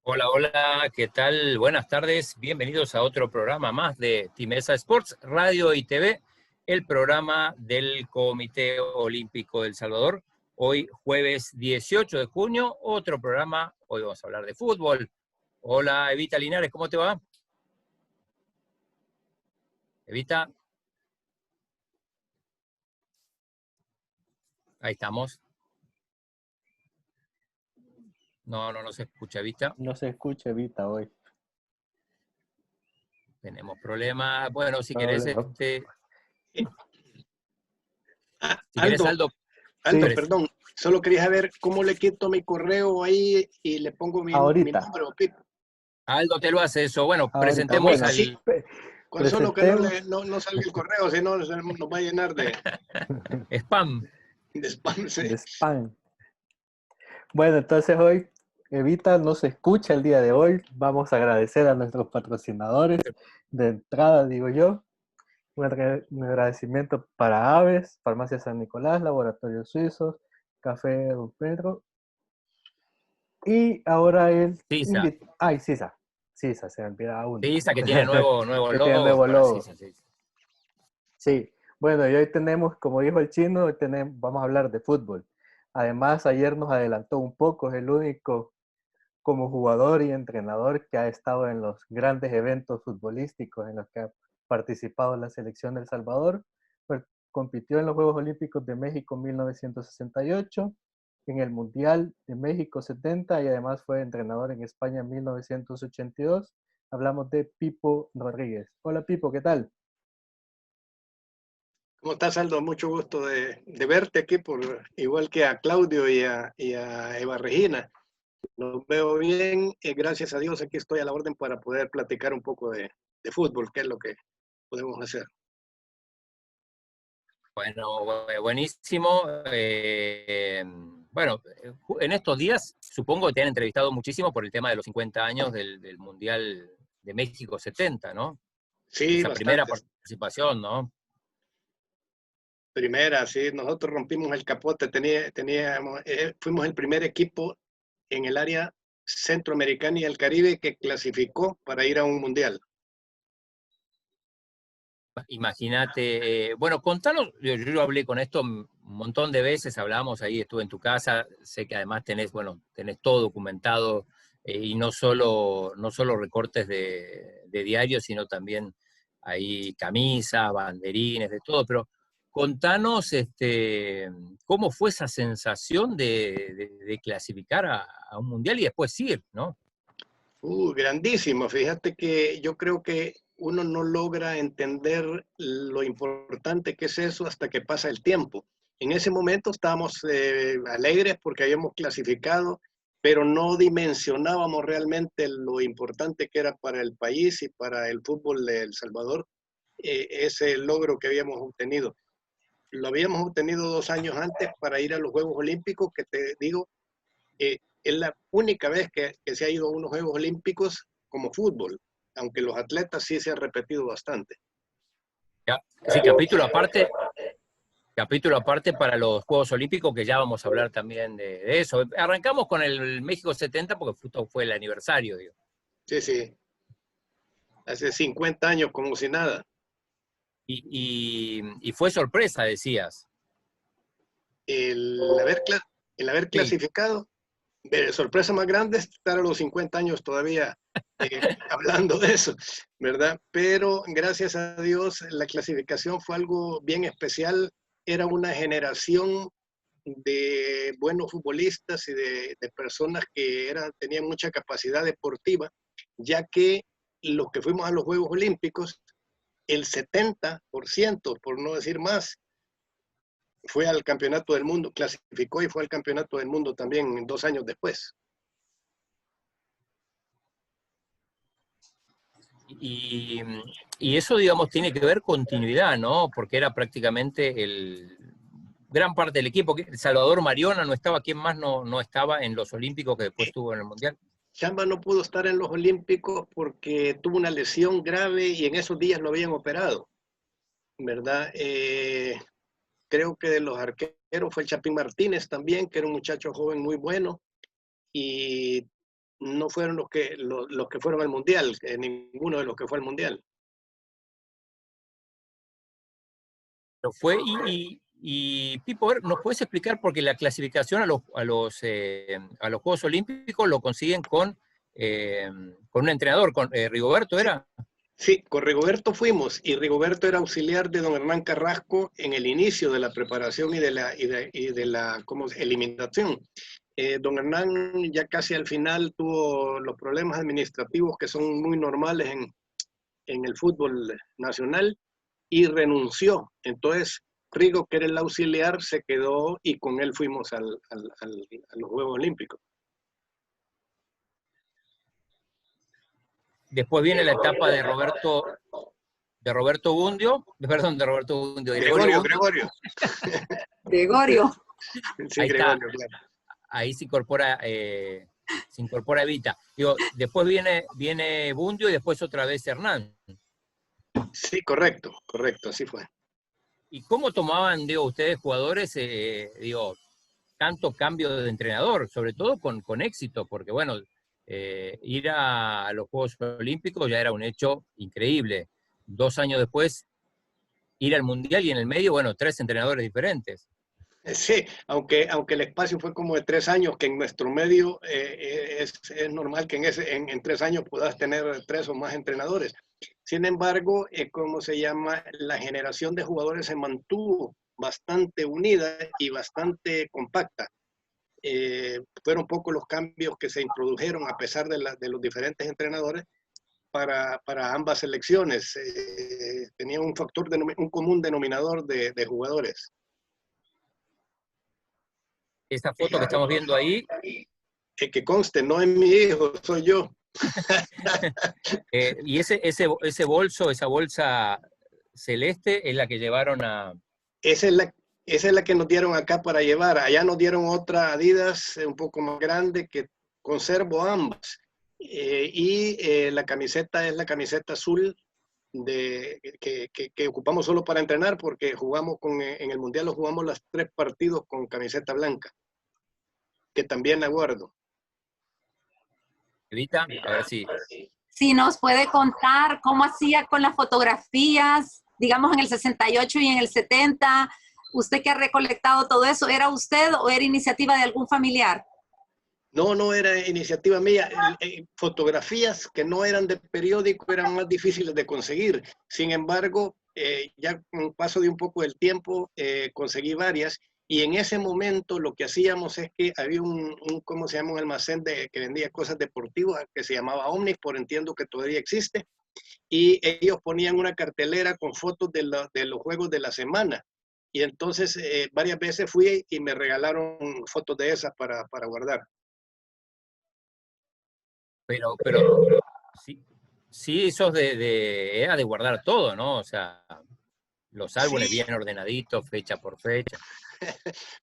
Hola, hola, ¿qué tal? Buenas tardes, bienvenidos a otro programa más de Timesa Sports, Radio y TV, el programa del Comité Olímpico del Salvador. Hoy, jueves 18 de junio, otro programa, hoy vamos a hablar de fútbol. Hola, Evita Linares, ¿cómo te va? Evita. Ahí estamos. No se escucha, Evita. No se escucha Evita hoy. Tenemos problemas. Bueno, si querés, si querés, Aldo, sí. Perdón, solo quería saber cómo le quito mi correo ahí y le pongo mi número. Aldo te lo hace eso. Bueno, ahorita, presentemos bueno, al... sí. Con solo que no salga el correo, si no nos va a llenar de... spam. De spam, sí. De spam. Bueno, entonces hoy Evita no se escucha el día de hoy. Vamos a agradecer a nuestros patrocinadores. De entrada, digo yo, un agradecimiento para Aves, Farmacia San Nicolás, Laboratorios Suizos, Café Don Pedro. Y ahora el... Sisa. Sisa, se me olvidaba uno. Sisa, que tiene nuevo logo. Tiene nuevo logo. Sisa. Sí, bueno, y hoy tenemos, como dijo el chino, vamos a hablar de fútbol. Además, ayer nos adelantó un poco, es el único como jugador y entrenador que ha estado en los grandes eventos futbolísticos en los que ha participado la selección de El Salvador. Compitió en los Juegos Olímpicos de México en 1968, en el Mundial de México 70 y además fue entrenador en España en 1982. Hablamos de Pipo Rodríguez. Hola Pipo, ¿qué tal? ¿Cómo estás, Aldo? Mucho gusto de verte aquí, igual que a Claudio y a Eva Regina. Los veo bien, gracias a Dios aquí estoy a la orden para poder platicar un poco de fútbol, que es lo que podemos hacer. Bueno, buenísimo. Bueno, en estos días supongo que te han entrevistado muchísimo por el tema de los 50 años del Mundial de México 70, ¿no? Sí, esa primera participación, ¿no? Primera, sí, nosotros rompimos el capote, fuimos el primer equipo en el área centroamericana y el Caribe que clasificó para ir a un mundial. Imagínate, bueno, contanos, yo hablé con esto un montón de veces, hablamos ahí, estuve en tu casa, sé que además tenés todo documentado, y no solo recortes de diarios, sino también ahí camisas, banderines, de todo, pero contanos cómo fue esa sensación de clasificar a un mundial y después ir, ¿no? Grandísimo, fíjate que yo creo que uno no logra entender lo importante que es eso hasta que pasa el tiempo. En ese momento estábamos alegres porque habíamos clasificado, pero no dimensionábamos realmente lo importante que era para el país y para el fútbol de El Salvador ese logro que habíamos obtenido. Lo habíamos obtenido 2 años antes para ir a los Juegos Olímpicos, que te digo, es la única vez que se ha ido a unos Juegos Olímpicos como fútbol, aunque los atletas sí se han repetido bastante. Sí, capítulo aparte para los Juegos Olímpicos, que ya vamos a hablar también de eso. Arrancamos con el México 70 porque justo fue el aniversario, digo. Sí. Hace 50 años como si nada. Y fue sorpresa, decías. El haber clasificado, sorpresa más grande es estar a los 50 años todavía hablando de eso, ¿verdad? Pero gracias a Dios la clasificación fue algo bien especial. Era una generación de buenos futbolistas y de personas que tenían mucha capacidad deportiva, ya que los que fuimos a los Juegos Olímpicos, el 70%, por no decir más, fue al Campeonato del Mundo, clasificó y fue al Campeonato del Mundo también 2 años después. Y, y eso, digamos, tiene que ver continuidad, ¿no? Porque era prácticamente gran parte del equipo. Salvador Mariona no estaba, ¿quién más no estaba en los Olímpicos que después estuvo en el Mundial? Chamba no pudo estar en los Olímpicos porque tuvo una lesión grave y en esos días lo habían operado, ¿verdad? Creo que de los arqueros fue el Chapín Martínez también, que era un muchacho joven muy bueno, y no fueron los que fueron al Mundial, ninguno de los que fue al Mundial. Lo fue y Pipo, ¿nos puedes explicar? Porque la clasificación a los Juegos Olímpicos lo consiguen con un entrenador, con Rigoberto, ¿era? Sí, con Rigoberto fuimos, y Rigoberto era auxiliar de don Hernán Carrasco en el inicio de la preparación y de la eliminación. Don Hernán ya casi al final tuvo los problemas administrativos que son muy normales en el fútbol nacional y renunció. Entonces, Rigo, que era el auxiliar, se quedó y con él fuimos a los Juegos Olímpicos. Después viene la etapa de Roberto Bundio, perdón, de Roberto Bundio, de Gregorio Bundio. Gregorio. Sí, ahí Gregorio, está. claro. Ahí se incorpora Evita. Digo, después viene Bundio y después otra vez Hernán. Sí, correcto, así fue. ¿Y cómo tomaban, digo, ustedes jugadores, tanto cambio de entrenador, sobre todo con éxito? Porque bueno, ir a los Juegos Olímpicos ya era un hecho increíble. 2 años después, ir al Mundial y en el medio, bueno, 3 entrenadores diferentes. Sí, aunque el espacio fue como de 3 años, que en nuestro medio es normal que en 3 años puedas tener 3 o más entrenadores. Sin embargo, ¿cómo se llama? La generación de jugadores se mantuvo bastante unida y bastante compacta. Fueron pocos los cambios que se introdujeron a pesar de los diferentes entrenadores para ambas selecciones. Tenían un común denominador de jugadores. Esta foto que estamos viendo ahí. Que conste, no es mi hijo, soy yo. Y ese bolso, esa bolsa celeste, es la que llevaron a... Esa es la que nos dieron acá para llevar. Allá nos dieron otra Adidas un poco más grande que conservo ambas. La camiseta es la camiseta azul que ocupamos solo para entrenar porque jugamos en el Mundial, jugamos los 3 partidos con camiseta blanca, que también la guardo. Evita, a ver si... Si nos puede contar cómo hacía con las fotografías, digamos en el 68 y en el 70, usted que ha recolectado todo eso, ¿era usted o era iniciativa de algún familiar? No era iniciativa mía. Fotografías que no eran de periódico eran más difíciles de conseguir. Sin embargo, ya con paso de un poco del tiempo, conseguí varias. Y en ese momento lo que hacíamos es que había ¿cómo se llama? Un almacén que vendía cosas deportivas que se llamaba Omnisport, entiendo que todavía existe. Y ellos ponían una cartelera con fotos de los juegos de la semana. Y entonces varias veces fui y me regalaron fotos de esas para guardar. Pero sí, sos era de guardar todo, ¿no? O sea, los álbumes Sí. bien ordenaditos, fecha por fecha.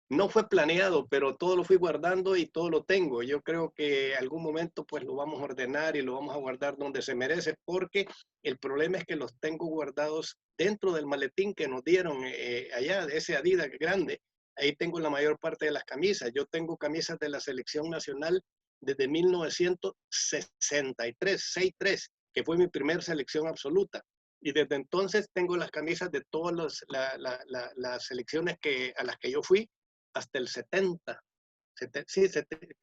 No fue planeado, pero todo lo fui guardando y todo lo tengo. Yo creo que algún momento pues lo vamos a ordenar y lo vamos a guardar donde se merece, porque el problema es que los tengo guardados dentro del maletín que nos dieron allá, de ese Adidas grande. Ahí tengo la mayor parte de las camisas. Yo tengo camisas de la selección nacional desde 1963, 63, que fue mi primera selección absoluta. Y desde entonces tengo las camisas de todas las selecciones a las que yo fui hasta el 70. Sí,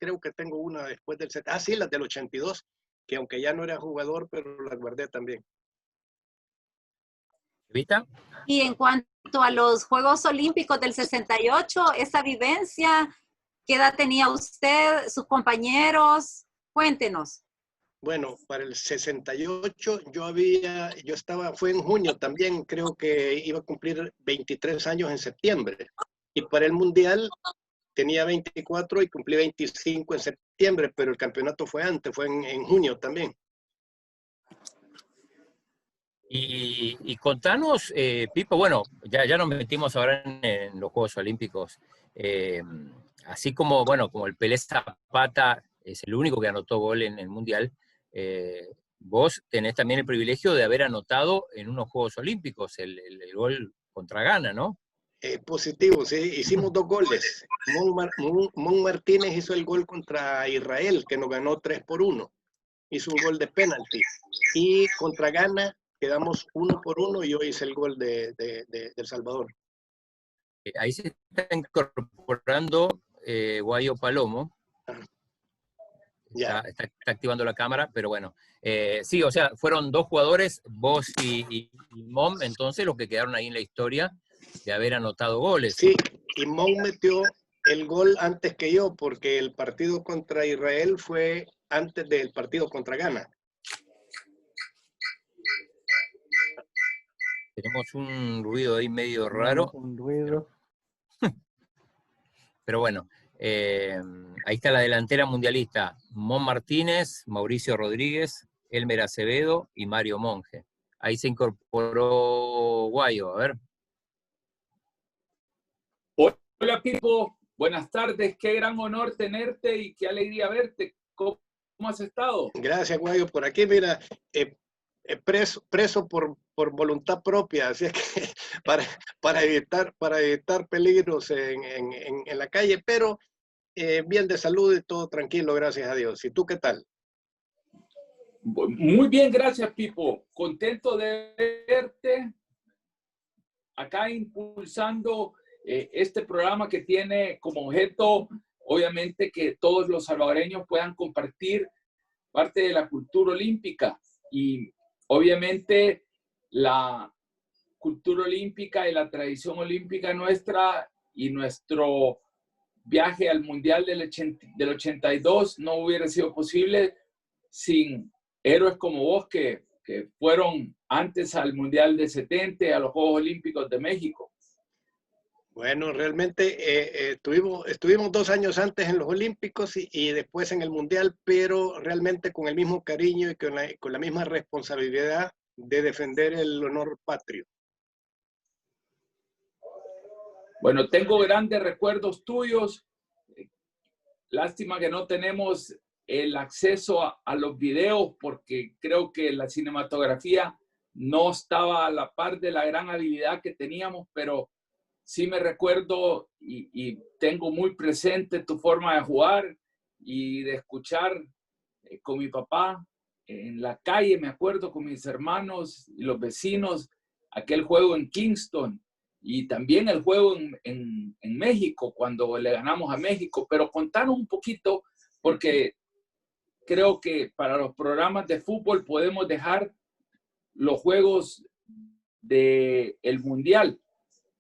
creo que tengo una después del 70. Sí, las del 82, que aunque ya no era jugador, pero las guardé también. ¿Vista? Y en cuanto a los Juegos Olímpicos del 68, esa vivencia, ¿qué edad tenía usted, sus compañeros? Cuéntenos. Bueno, para el 68 fue en junio también, creo que iba a cumplir 23 años en septiembre. Y para el Mundial tenía 24 y cumplí 25 en septiembre, pero el campeonato fue antes, fue en junio también. Y contanos, Pipo, bueno, ya nos metimos ahora en los Juegos Olímpicos, así como, bueno, como el Pelé Zapata es el único que anotó gol en el Mundial, vos tenés también el privilegio de haber anotado en unos Juegos Olímpicos el gol contra Ghana, ¿no? Positivo, sí, hicimos 2 goles. Mon Martínez hizo el gol contra Israel, que nos ganó 3-1. Hizo un gol de penalti. Y contra Ghana quedamos 1-1 y yo hice el gol de El Salvador. Ahí se está incorporando Guayo Palomo. Ya. Está activando la cámara, pero bueno. Sí, o sea, fueron 2 jugadores, vos y Mom, entonces los que quedaron ahí en la historia de haber anotado goles. Sí, y Mom metió el gol antes que yo, porque el partido contra Israel fue antes del partido contra Ghana. Tenemos un ruido ahí medio raro. Un ruido. Pero bueno, ahí está la delantera mundialista. Mon Martínez, Mauricio Rodríguez, Elmer Acevedo y Mario Monge. Ahí se incorporó Guayo, a ver. Hola Pipo, buenas tardes, qué gran honor tenerte y qué alegría verte. ¿Cómo has estado? Gracias, Guayo. Por aquí, mira, preso por voluntad propia, así es que para evitar peligros en la calle, pero bien de salud y todo tranquilo, gracias a Dios. ¿Y tú qué tal? Muy bien, gracias Pipo. Contento de verte acá impulsando este programa que tiene como objeto, obviamente, que todos los salvadoreños puedan compartir parte de la cultura olímpica. Y obviamente la cultura olímpica y la tradición olímpica nuestra y nuestro viaje al Mundial del 82 no hubiera sido posible sin héroes como vos que fueron antes al Mundial de 70, a los Juegos Olímpicos de México. Bueno, realmente estuvimos 2 años antes en los Olímpicos y después en el Mundial, pero realmente con el mismo cariño y con la misma responsabilidad de defender el honor patrio. Bueno, tengo grandes recuerdos tuyos. Lástima que no tenemos el acceso a los videos porque creo que la cinematografía no estaba a la par de la gran habilidad que teníamos, pero sí me recuerdo y tengo muy presente tu forma de jugar y de escuchar con mi papá en la calle, me acuerdo, con mis hermanos y los vecinos, aquel juego en Kingston y también el juego en México, cuando le ganamos a México. Pero contanos un poquito, porque creo que para los programas de fútbol podemos dejar los juegos del Mundial.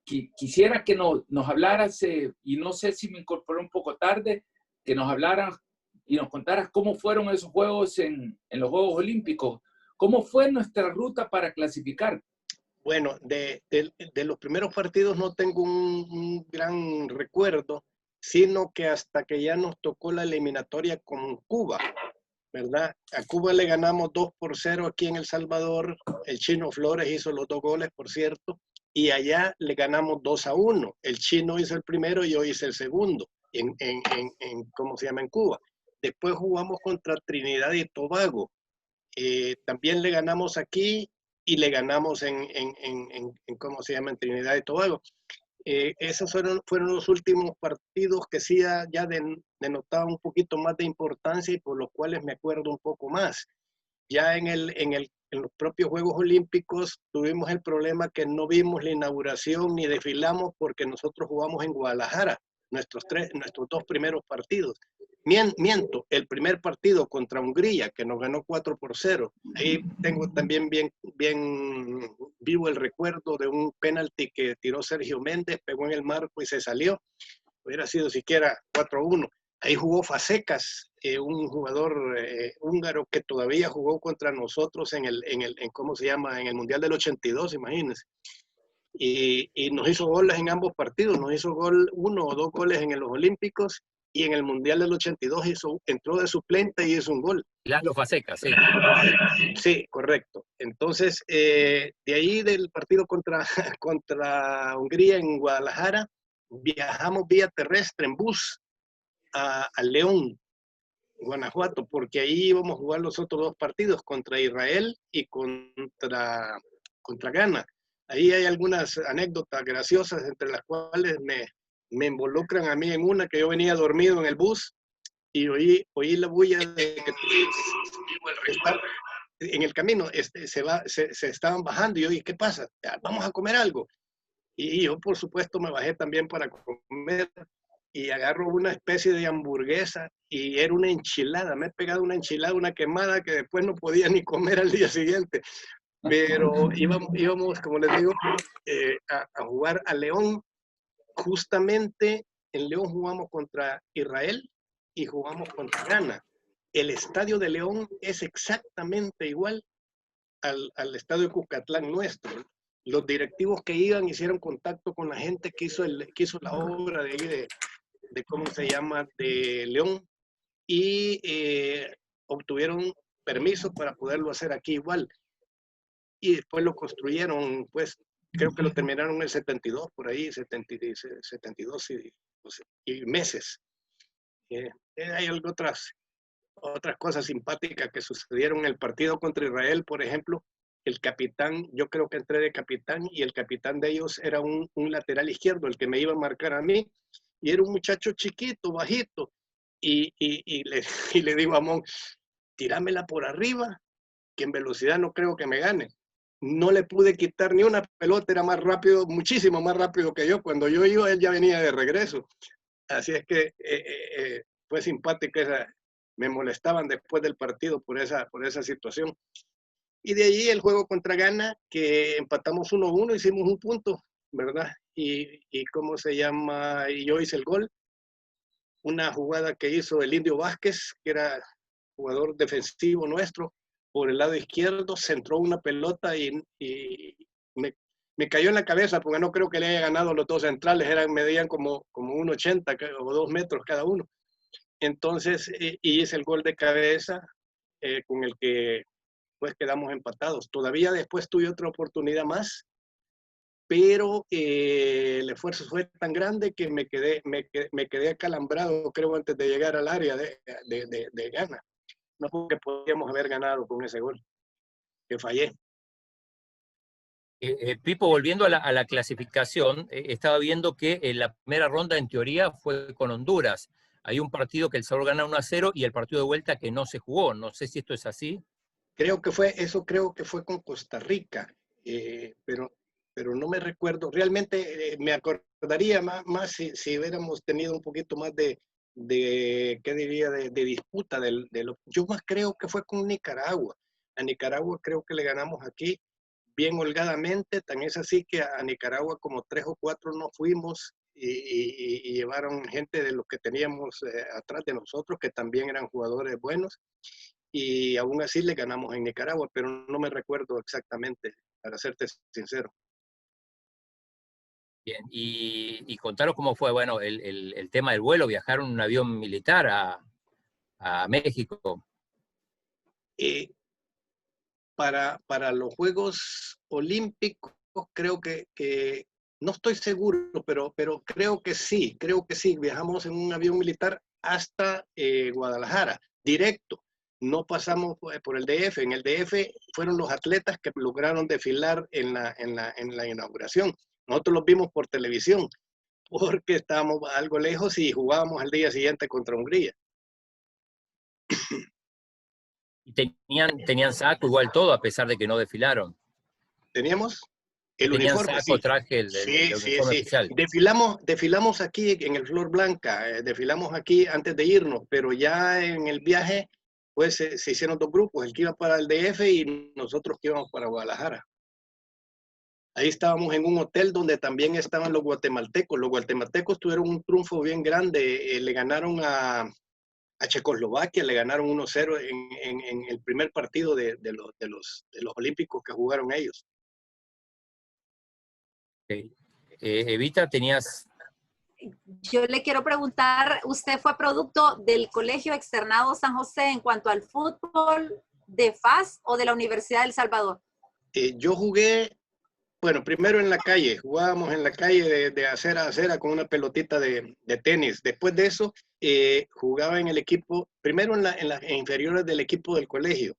Quisiera que nos hablaras, y no sé si me incorporé un poco tarde, que nos hablaras y nos contaras cómo fueron esos juegos en los Juegos Olímpicos. ¿Cómo fue nuestra ruta para clasificar? Bueno, de los primeros partidos no tengo un gran recuerdo, sino que hasta que ya nos tocó la eliminatoria con Cuba, ¿verdad? A Cuba le ganamos 2-0 aquí en El Salvador. El Chino Flores hizo los 2 goles, por cierto. Y allá le ganamos 2-1. El Chino hizo el primero y yo hice el segundo ¿cómo se llama? En Cuba. Después jugamos contra Trinidad y Tobago. También le ganamos aquí y le ganamos ¿cómo se llama? En Trinidad y Tobago. Esos fueron los últimos partidos que sí ya denotaban un poquito más de importancia y por los cuales me acuerdo un poco más. Ya en los propios Juegos Olímpicos tuvimos el problema que no vimos la inauguración ni desfilamos porque nosotros jugamos en Guadalajara. nuestros dos primeros partidos. Miento, el primer partido contra Hungría, que nos ganó 4-0. Ahí tengo también bien vivo el recuerdo de un penalti que tiró Sergio Méndez, pegó en el marco y se salió. Hubiera sido siquiera 4-1. Ahí jugó Fazekas, un jugador húngaro que todavía jugó contra nosotros en ¿cómo se llama? En el Mundial del 82, imagínense. Y nos hizo goles en ambos partidos. Nos hizo gol 1 o 2 goles en los Olímpicos, y en el Mundial del 82 entró de suplente y hizo un gol. Lalo Fazekas, sí. Sí, correcto. Entonces, de ahí del partido contra Hungría en Guadalajara, viajamos vía terrestre en bus a León, Guanajuato, porque ahí íbamos a jugar los otros dos partidos, contra Israel y contra Ghana. Ahí hay algunas anécdotas graciosas, entre las cuales me involucran a mí en una, que yo venía dormido en el bus y oí la bulla de que en el camino se estaban bajando, y yo, ¿y qué pasa? Vamos a comer algo. Y yo, por supuesto, me bajé también para comer, y agarro una especie de hamburguesa, y era una enchilada. Me he pegado una enchilada, una quemada, que después no podía ni comer al día siguiente. Pero íbamos, como les digo, a jugar a León. Justamente en León jugamos contra Israel y jugamos contra Ghana. El estadio de León es exactamente igual al estadio de Cucatlán nuestro. Los directivos que iban hicieron contacto con la gente que hizo la obra de ahí de ¿cómo se llama?, de León, y obtuvieron permiso para poderlo hacer aquí igual. Y después lo construyeron, pues, creo que lo terminaron en el 72, por ahí, 72 y meses. Hay otras cosas simpáticas que sucedieron en el partido contra Israel, por ejemplo. El capitán, yo creo que entré de capitán, y el capitán de ellos era un lateral izquierdo, el que me iba a marcar a mí, y era un muchacho chiquito, bajito, y le digo a Mon, tíramela por arriba, que en velocidad no creo que me gane. No le pude quitar ni una pelota, era más rápido, muchísimo más rápido que yo. Cuando yo iba, él ya venía de regreso. Así es que fue simpática me molestaban después del partido por esa situación. Y de ahí el juego contra Ghana, que empatamos 1-1, hicimos un punto, ¿verdad? Y ¿cómo se llama? Y yo hice el gol. Una jugada que hizo el Indio Vázquez, que era jugador defensivo nuestro, por el lado izquierdo, centró una pelota y me cayó en la cabeza, porque no creo que le haya ganado los dos centrales, medían como 1,80 o 2 metros cada uno. Entonces, y hice el gol de cabeza, con el que pues quedamos empatados. Todavía después tuve otra oportunidad más, pero el esfuerzo fue tan grande que me quedé acalambrado, creo, antes de llegar al área de Ghana. No, porque podíamos haber ganado con ese gol, que fallé. Pipo, volviendo a la clasificación, estaba viendo que la primera ronda, en teoría, fue con Honduras. Hay un partido que El Salvador gana 1-0 y el partido de vuelta que no se jugó. No sé si esto es así. Creo que fue con Costa Rica, pero no me recuerdo. Realmente me acordaría más si hubiéramos tenido un poquito más ¿qué diría?, de disputa. Yo más creo que fue con Nicaragua. A Nicaragua creo que le ganamos aquí bien holgadamente. Tan es así que a Nicaragua como 3 o 4 no fuimos, y llevaron gente de los que teníamos atrás de nosotros, que también eran jugadores buenos. Y aún así le ganamos en Nicaragua, pero no me recuerdo exactamente, para serte sincero. Bien, y contaros cómo fue, bueno, el tema del vuelo. Viajaron en un avión militar a México. Para los Juegos Olímpicos, creo que no estoy seguro, pero creo que sí, viajamos en un avión militar hasta Guadalajara, directo. No pasamos por el DF. En el DF fueron los atletas que lograron desfilar en la inauguración. Nosotros los vimos por televisión, porque estábamos algo lejos y jugábamos al día siguiente contra Hungría. Y tenían saco igual todo, a pesar de que no desfilaron. ¿Teníamos? El tenían uniforme, saco, sí. traje, el Sí, uniforme oficial. Desfilamos aquí en el Flor Blanca, desfilamos aquí antes de irnos, pero ya en el viaje, pues se hicieron dos grupos, el que iba para el DF y nosotros que íbamos para Guadalajara. Ahí estábamos en un hotel donde también estaban los guatemaltecos. Los guatemaltecos tuvieron un triunfo bien grande, le ganaron a Checoslovaquia, le ganaron 1-0 en el primer partido de los olímpicos que jugaron ellos. Okay. Evita, tenías... Yo le quiero preguntar, ¿usted fue producto del Colegio Externado San José en cuanto al fútbol de FAS o de la Universidad del Salvador? Yo jugué, bueno, primero en la calle, jugábamos en la calle de acera a acera con una pelotita de tenis. Después de eso, jugaba en el equipo, primero en las inferiores del equipo del colegio.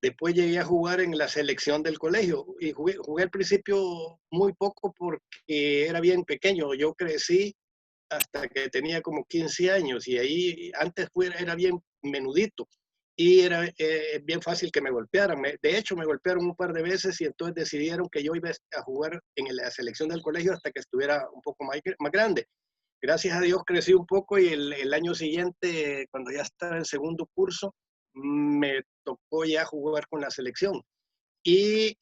Después llegué a jugar en la selección del colegio y jugué al principio muy poco porque era bien pequeño. Yo crecí hasta que tenía como 15 años y ahí antes era bien menudito y era bien fácil que me golpearan. De hecho, me golpearon un par de veces y entonces decidieron que yo iba a jugar en la selección del colegio hasta que estuviera un poco más grande. Gracias a Dios crecí un poco y el año siguiente, cuando ya estaba en segundo curso, me tocó ya jugar con la selección. Y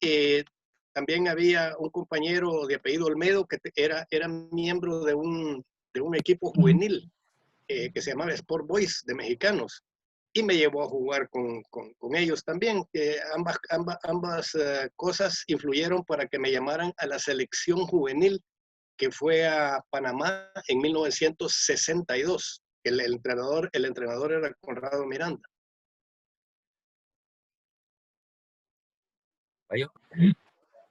también había un compañero de apellido Olmedo que era miembro de un equipo juvenil que se llamaba Sport Boys de mexicanos y me llevó a jugar con ellos también. Ambas cosas influyeron para que me llamaran a la selección juvenil que fue a Panamá en 1962. El entrenador era Conrado Miranda.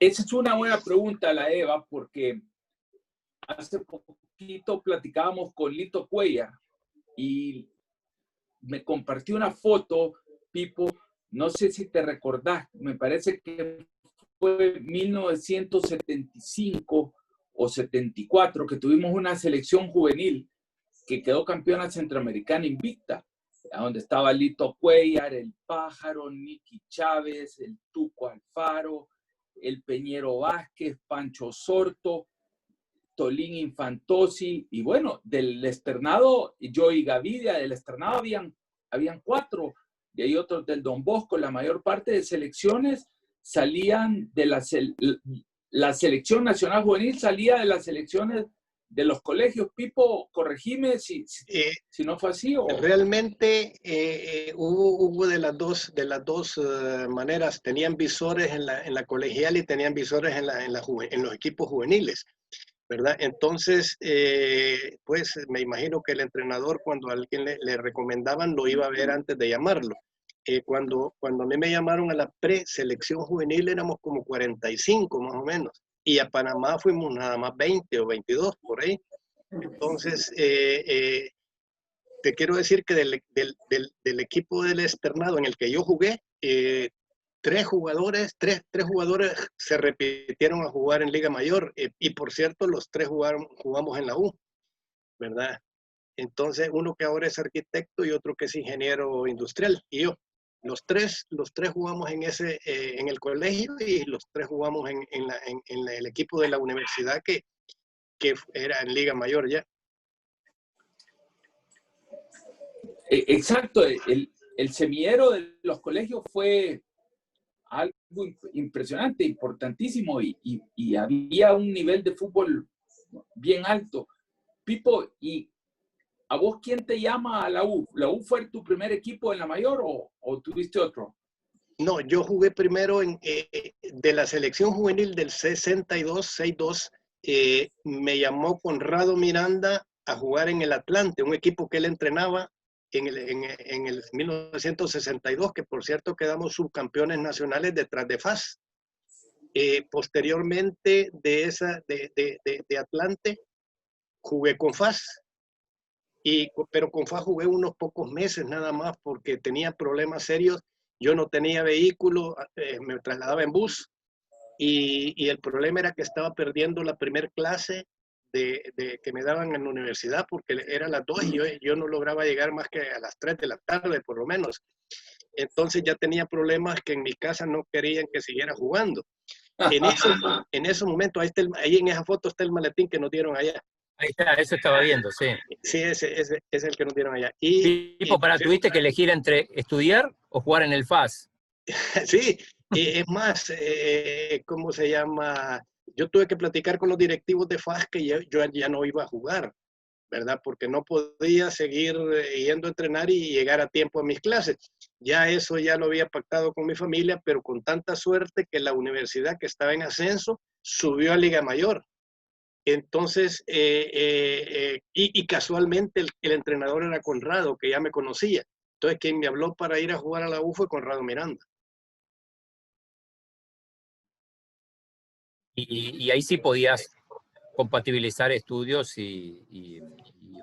Esa es una buena pregunta, la Eva, porque hace poquito platicábamos con Lito Cuellar y me compartió una foto, Pipo, no sé si te recordás, me parece que fue 1975 o 74 que tuvimos una selección juvenil que quedó campeona centroamericana invicta, donde estaba Lito Cuellar, el Pájaro, Nicky Chávez, el Tuco Alfaro, el Peñero Vázquez, Pancho Sorto, Tolín Infantosi, y bueno, del externado, Joey Gavidia, del externado habían 4, y hay otros del Don Bosco. La mayor parte de selecciones salían de la selección nacional juvenil, salía de las selecciones de los colegios. Pipo, corregime si no fue así. Realmente hubo de las dos maneras. Tenían visores en la colegial y tenían visores en los equipos juveniles, ¿verdad? Entonces, pues me imagino que el entrenador, cuando a alguien le recomendaban, lo iba a ver antes de llamarlo. Cuando a mí me llamaron a la preselección juvenil éramos como 45 más o menos, y a Panamá fuimos nada más 20 o 22 por ahí. Entonces, te quiero decir que del equipo del externado en el que yo jugué, tres jugadores se repitieron a jugar en Liga Mayor, y por cierto, los 3 jugamos en la U, ¿verdad? Entonces, uno que ahora es arquitecto y otro que es ingeniero industrial, y yo. Los tres jugamos en el colegio, y los 3 jugamos en el equipo de la universidad que era en Liga Mayor ya. Exacto, el semillero de los colegios fue algo impresionante, importantísimo, y había un nivel de fútbol bien alto. Pipo, ¿y a vos quién te llama a la U? ¿La U fue tu primer equipo en la mayor o tuviste otro? No, yo jugué primero de la selección juvenil del 62, me llamó Conrado Miranda a jugar en el Atlante, un equipo que él entrenaba en el 1962, que por cierto quedamos subcampeones nacionales detrás de FAS. Posteriormente de Atlante, jugué con FAS, pero con FAS jugué unos pocos meses nada más porque tenía problemas serios. Yo no tenía vehículo, me trasladaba en bus, y el problema era que estaba perdiendo la primera clase que me daban en la universidad porque era a las 2 y yo no lograba llegar más que a las 3 de la tarde por lo menos. Entonces ya tenía problemas que en mi casa no querían que siguiera jugando. En ese momento, ahí en esa foto está el maletín que nos dieron allá. Ahí está, eso estaba viendo, sí. Sí, ese es el que nos dieron allá. Tipo, tuviste que elegir entre estudiar o jugar en el FAS. Sí, es más, ¿cómo se llama? Yo tuve que platicar con los directivos de FAS que yo ya no iba a jugar, ¿verdad? Porque no podía seguir yendo a entrenar y llegar a tiempo a mis clases. Ya eso ya lo había pactado con mi familia, pero con tanta suerte que la universidad que estaba en ascenso subió a Liga Mayor. Entonces, y casualmente el entrenador era Conrado, que ya me conocía. Entonces, quien me habló para ir a jugar a la U fue Conrado Miranda. Y ahí sí podías compatibilizar estudios y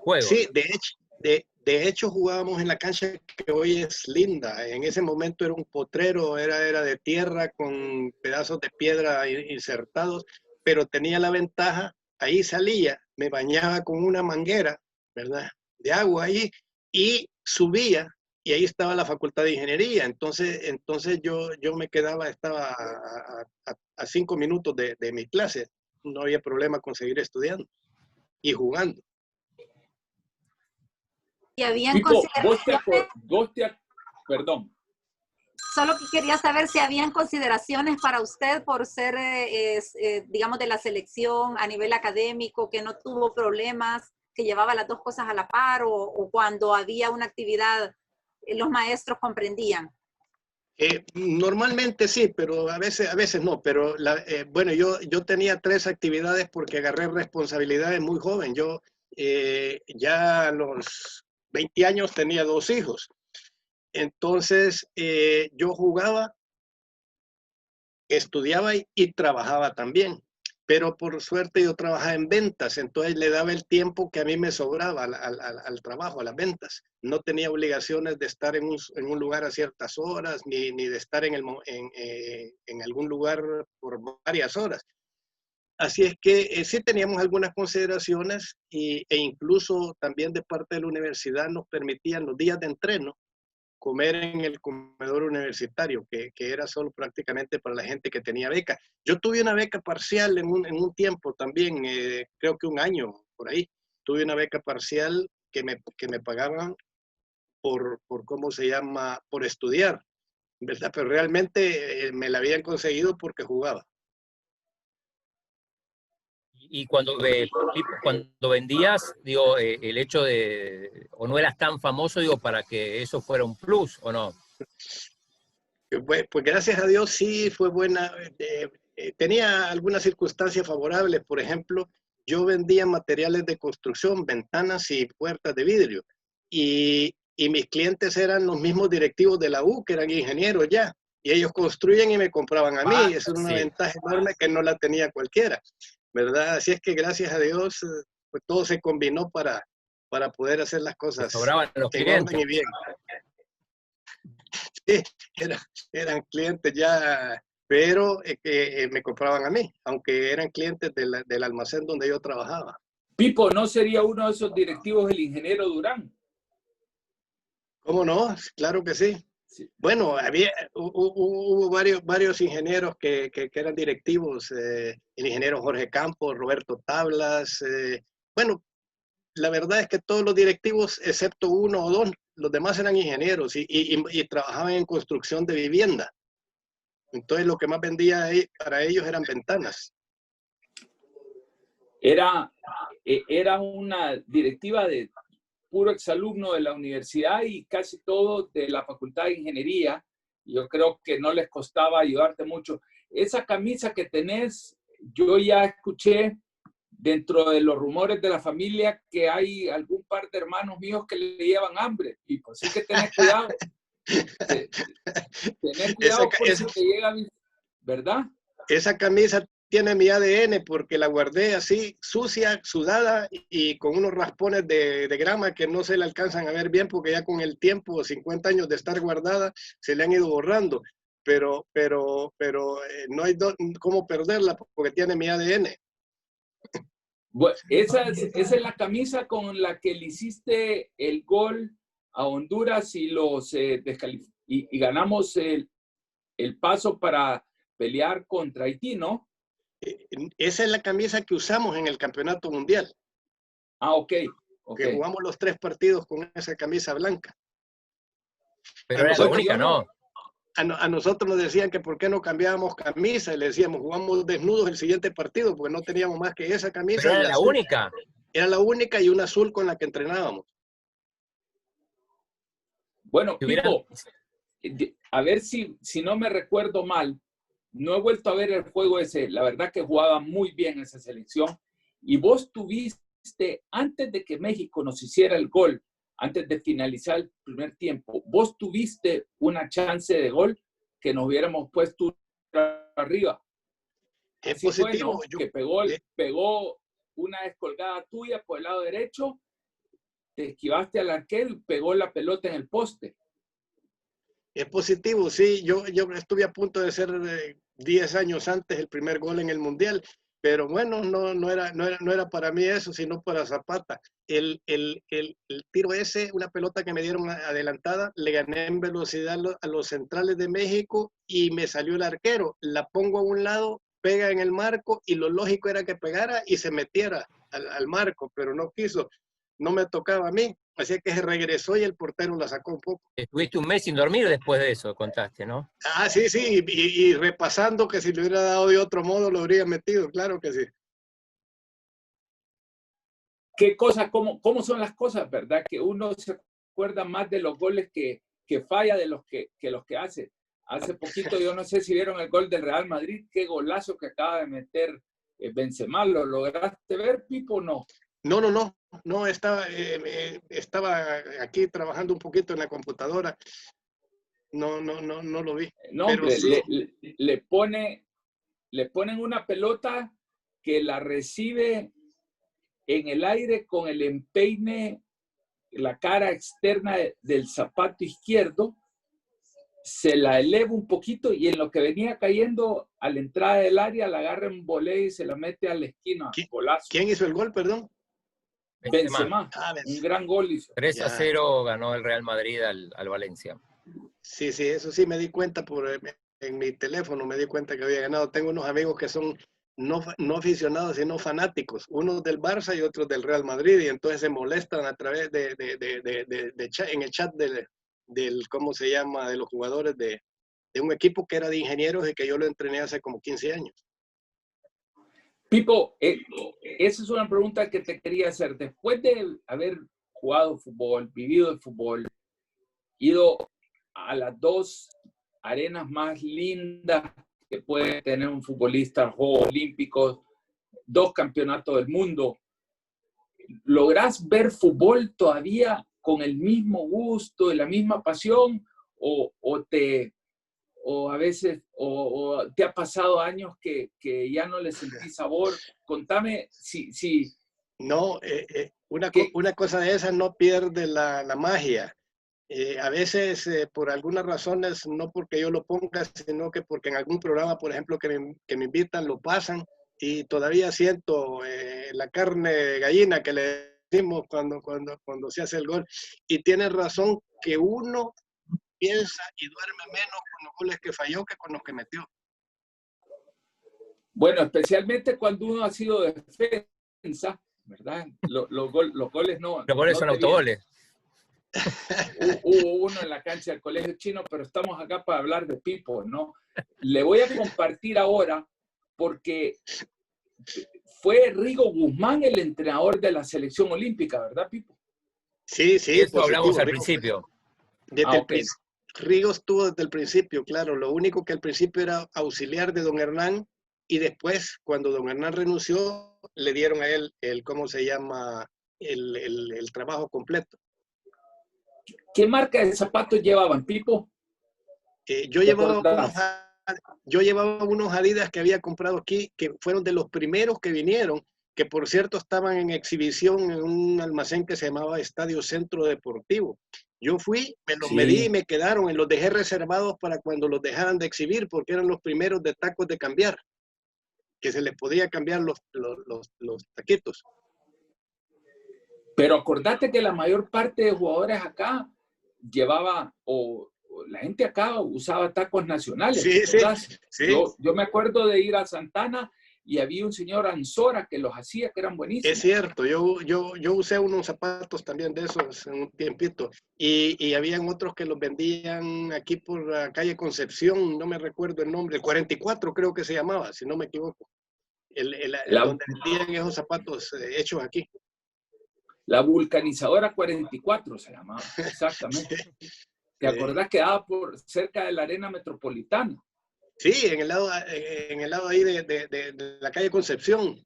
juegos. Sí, de hecho jugábamos en la cancha que hoy es linda. En ese momento era un potrero, era de tierra con pedazos de piedra insertados, pero tenía la ventaja, ahí salía, me bañaba con una manguera, ¿verdad? De agua ahí y subía y ahí estaba la Facultad de Ingeniería. Entonces yo me quedaba, estaba a 5 minutos de mi clase. No había problema con seguir estudiando y jugando. ¿Y habían Pipo, consideraciones? Perdón. Solo que quería saber si habían consideraciones para usted por ser, digamos, de la selección a nivel académico, que no tuvo problemas, que llevaba las dos cosas a la par, o cuando había una actividad, los maestros comprendían. Normalmente sí, pero a veces no. Pero bueno, yo tenía 3 actividades porque agarré responsabilidades muy joven. Yo ya a los 20 años tenía 2 hijos. Entonces yo jugaba, estudiaba y trabajaba también. Pero por suerte yo trabajaba en ventas, entonces le daba el tiempo que a mí me sobraba al trabajo, a las ventas. No tenía obligaciones de estar en un lugar a ciertas horas, ni de estar en algún lugar por varias horas. Así es que sí teníamos algunas consideraciones e incluso también de parte de la universidad nos permitían los días de entreno comer en el comedor universitario, que era solo prácticamente para la gente que tenía beca. Yo tuve una beca parcial en un tiempo también, creo que un año por ahí. Tuve una beca parcial que me pagaban por ¿cómo se llama? Por estudiar, ¿verdad? Pero realmente me la habían conseguido porque jugaba. Y cuando vendías, digo, el hecho o no eras tan famoso, digo, para que eso fuera un plus, ¿o no? Pues gracias a Dios sí fue buena. Tenía algunas circunstancias favorables. Por ejemplo, yo vendía materiales de construcción, ventanas y puertas de vidrio. Y mis clientes eran los mismos directivos de la U, que eran ingenieros ya. Y ellos construyen y me compraban a mí. Esa era una ventaja enorme que no la tenía cualquiera, ¿verdad? Así es que gracias a Dios pues todo se combinó para poder hacer las cosas sobraban los en clientes. orden y bien. Sí, eran clientes ya, pero que me compraban a mí, aunque eran clientes del almacén donde yo trabajaba. Pipo, ¿no sería uno de esos directivos el ingeniero Durán? ¿Cómo no? Claro que sí. Sí. Bueno, hubo varios ingenieros que eran directivos, el ingeniero Jorge Campos, Roberto Tablas. Bueno, la verdad es que todos los directivos, excepto 1 o 2, los demás eran ingenieros y trabajaban en construcción de vivienda. Entonces lo que más vendía para ellos eran ventanas. Era una directiva de puro exalumno de la universidad y casi todo de la Facultad de Ingeniería. Yo creo que no les costaba ayudarte mucho. Esa camisa que tenés, yo ya escuché dentro de los rumores de la familia que hay algún par de hermanos míos que le llevan hambre. Y pues sí que tenés cuidado. Tenés cuidado por si te llega, ¿verdad? Esa camisa tiene mi ADN porque la guardé así, sucia, sudada y con unos raspones de grama que no se le alcanzan a ver bien porque ya con el tiempo, 50 años de estar guardada, se le han ido borrando. Pero no hay cómo perderla porque tiene mi ADN. Bueno, esa es la camisa con la que le hiciste el gol a Honduras y ganamos el paso para pelear contra Haití, ¿no? Esa es la camisa que usamos en el campeonato mundial. Ah, ok. Que jugamos los 3 partidos con esa camisa blanca. Pero era la única, ¿no? A nosotros nos decían que por qué no cambiábamos camisa, y le decíamos, jugamos desnudos el siguiente partido, porque no teníamos más que esa camisa. Pero era la única. Era la única y una azul con la que entrenábamos. Bueno, Pipo, a ver si no me recuerdo mal, no he vuelto a ver el juego ese. La verdad que jugaba muy bien esa selección. Y vos tuviste, antes de que México nos hiciera el gol, antes de finalizar el primer tiempo, vos tuviste una chance de gol que nos hubiéramos puesto arriba. Es así positivo. Fue, ¿no? Que pegó una descolgada tuya por el lado derecho, te esquivaste al arquero y pegó la pelota en el poste. Es positivo, sí. Yo estuve a punto de ser 10 años antes el primer gol en el Mundial, pero bueno, no era para mí eso, sino para Zapata. El tiro ese, una pelota que me dieron adelantada, le gané en velocidad a los centrales de México y me salió el arquero. La pongo a un lado, pega en el marco y lo lógico era que pegara y se metiera al marco, pero no quiso. No me tocaba a mí. Así que se regresó y el portero la sacó un poco. Estuviste un mes sin dormir después de eso, contaste, ¿no? Ah, sí, y repasando que si le hubiera dado de otro modo lo habría metido, claro que sí. ¿Qué cosas, cómo son las cosas, verdad? Que uno se acuerda más de los goles que falla de los que hace. Hace poquito, yo no sé si vieron el gol del Real Madrid, qué golazo que acaba de meter Benzema. ¿Lo lograste ver, Pipo, o no? No, estaba aquí trabajando un poquito en la computadora. No lo vi. No, pero hombre, sí. le ponen una pelota que la recibe en el aire con el empeine, la cara externa del zapato izquierdo, se la eleva un poquito y en lo que venía cayendo a la entrada del área la agarra en volea y se la mete a la esquina. Golazo. ¿Quién hizo el gol, perdón? Benzema. Un gran gol hizo. 3-0 ganó el Real Madrid al Valencia. Sí, eso sí me di cuenta en mi teléfono, me di cuenta que había ganado. Tengo unos amigos que son no aficionados, sino fanáticos, unos del Barça y otros del Real Madrid, y entonces se molestan a través en el chat del ¿cómo se llama?, de los jugadores de un equipo que era de ingenieros y que yo lo entrené hace como 15 años. Pipo, esa es una pregunta que te quería hacer. Después de haber jugado fútbol, vivido el fútbol, ido a las 2 arenas más lindas que puede tener un futbolista, Juegos Olímpicos, 2 campeonatos del mundo, ¿lográs ver fútbol todavía con el mismo gusto y la misma pasión o a veces te ha pasado años que ya no le sentís sabor? Contame si No, una cosa de esas no pierde la magia. A veces, por algunas razones, no porque yo lo ponga, sino que porque en algún programa, por ejemplo, que me invitan, lo pasan y todavía siento la carne de gallina que le decimos cuando se hace el gol. Y tienes razón que uno piensa y duerme menos con los goles que falló que con los que metió. Bueno, especialmente cuando uno ha sido defensa, ¿verdad? Los goles no. Los goles son autogoles. Hubo uno en la cancha del Colegio Chino, pero estamos acá para hablar de Pipo, ¿no? Le voy a compartir ahora porque fue Rigo Guzmán el entrenador de la selección olímpica, ¿verdad, Pipo? Sí. Eso hablamos al principio. Rigo estuvo desde el principio, claro. Lo único que al principio era auxiliar de don Hernán y después, cuando don Hernán renunció, le dieron a él el trabajo completo. ¿Qué marca de zapatos llevaban, Pipo? Yo llevaba unos Adidas que había comprado aquí, que fueron de los primeros que vinieron, que por cierto estaban en exhibición en un almacén que se llamaba Estadio Centro Deportivo. Yo fui, me los medí y me quedaron, y los dejé reservados para cuando los dejaran de exhibir, porque eran los primeros de tacos de cambiar, que se les podía cambiar los taquitos. Pero acordate que la mayor parte de jugadores acá llevaba o la gente acá usaba tacos nacionales. Sí, sí, ¿verdad? sí. Yo me acuerdo de ir a Santana y había un señor Anzora que los hacía, que eran buenísimos. Es cierto, yo usé unos zapatos también de esos en un tiempito y habían otros que los vendían aquí por la calle Concepción, no me recuerdo el nombre, 44 creo que se llamaba, si no me equivoco, donde vendían esos zapatos hechos aquí. La vulcanizadora 44 se llamaba, exactamente. ¿Te acordás que daba por cerca de la arena metropolitana? Sí, en el lado ahí de la calle Concepción.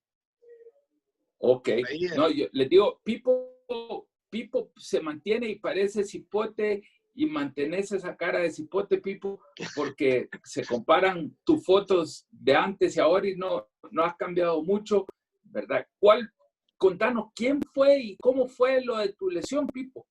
Ok. No, yo les digo, Pipo se mantiene y parece cipote y mantenés esa cara de cipote, Pipo, porque se comparan tus fotos de antes y ahora y no has cambiado mucho, ¿verdad? Contanos, ¿quién fue y cómo fue lo de tu lesión, Pipo?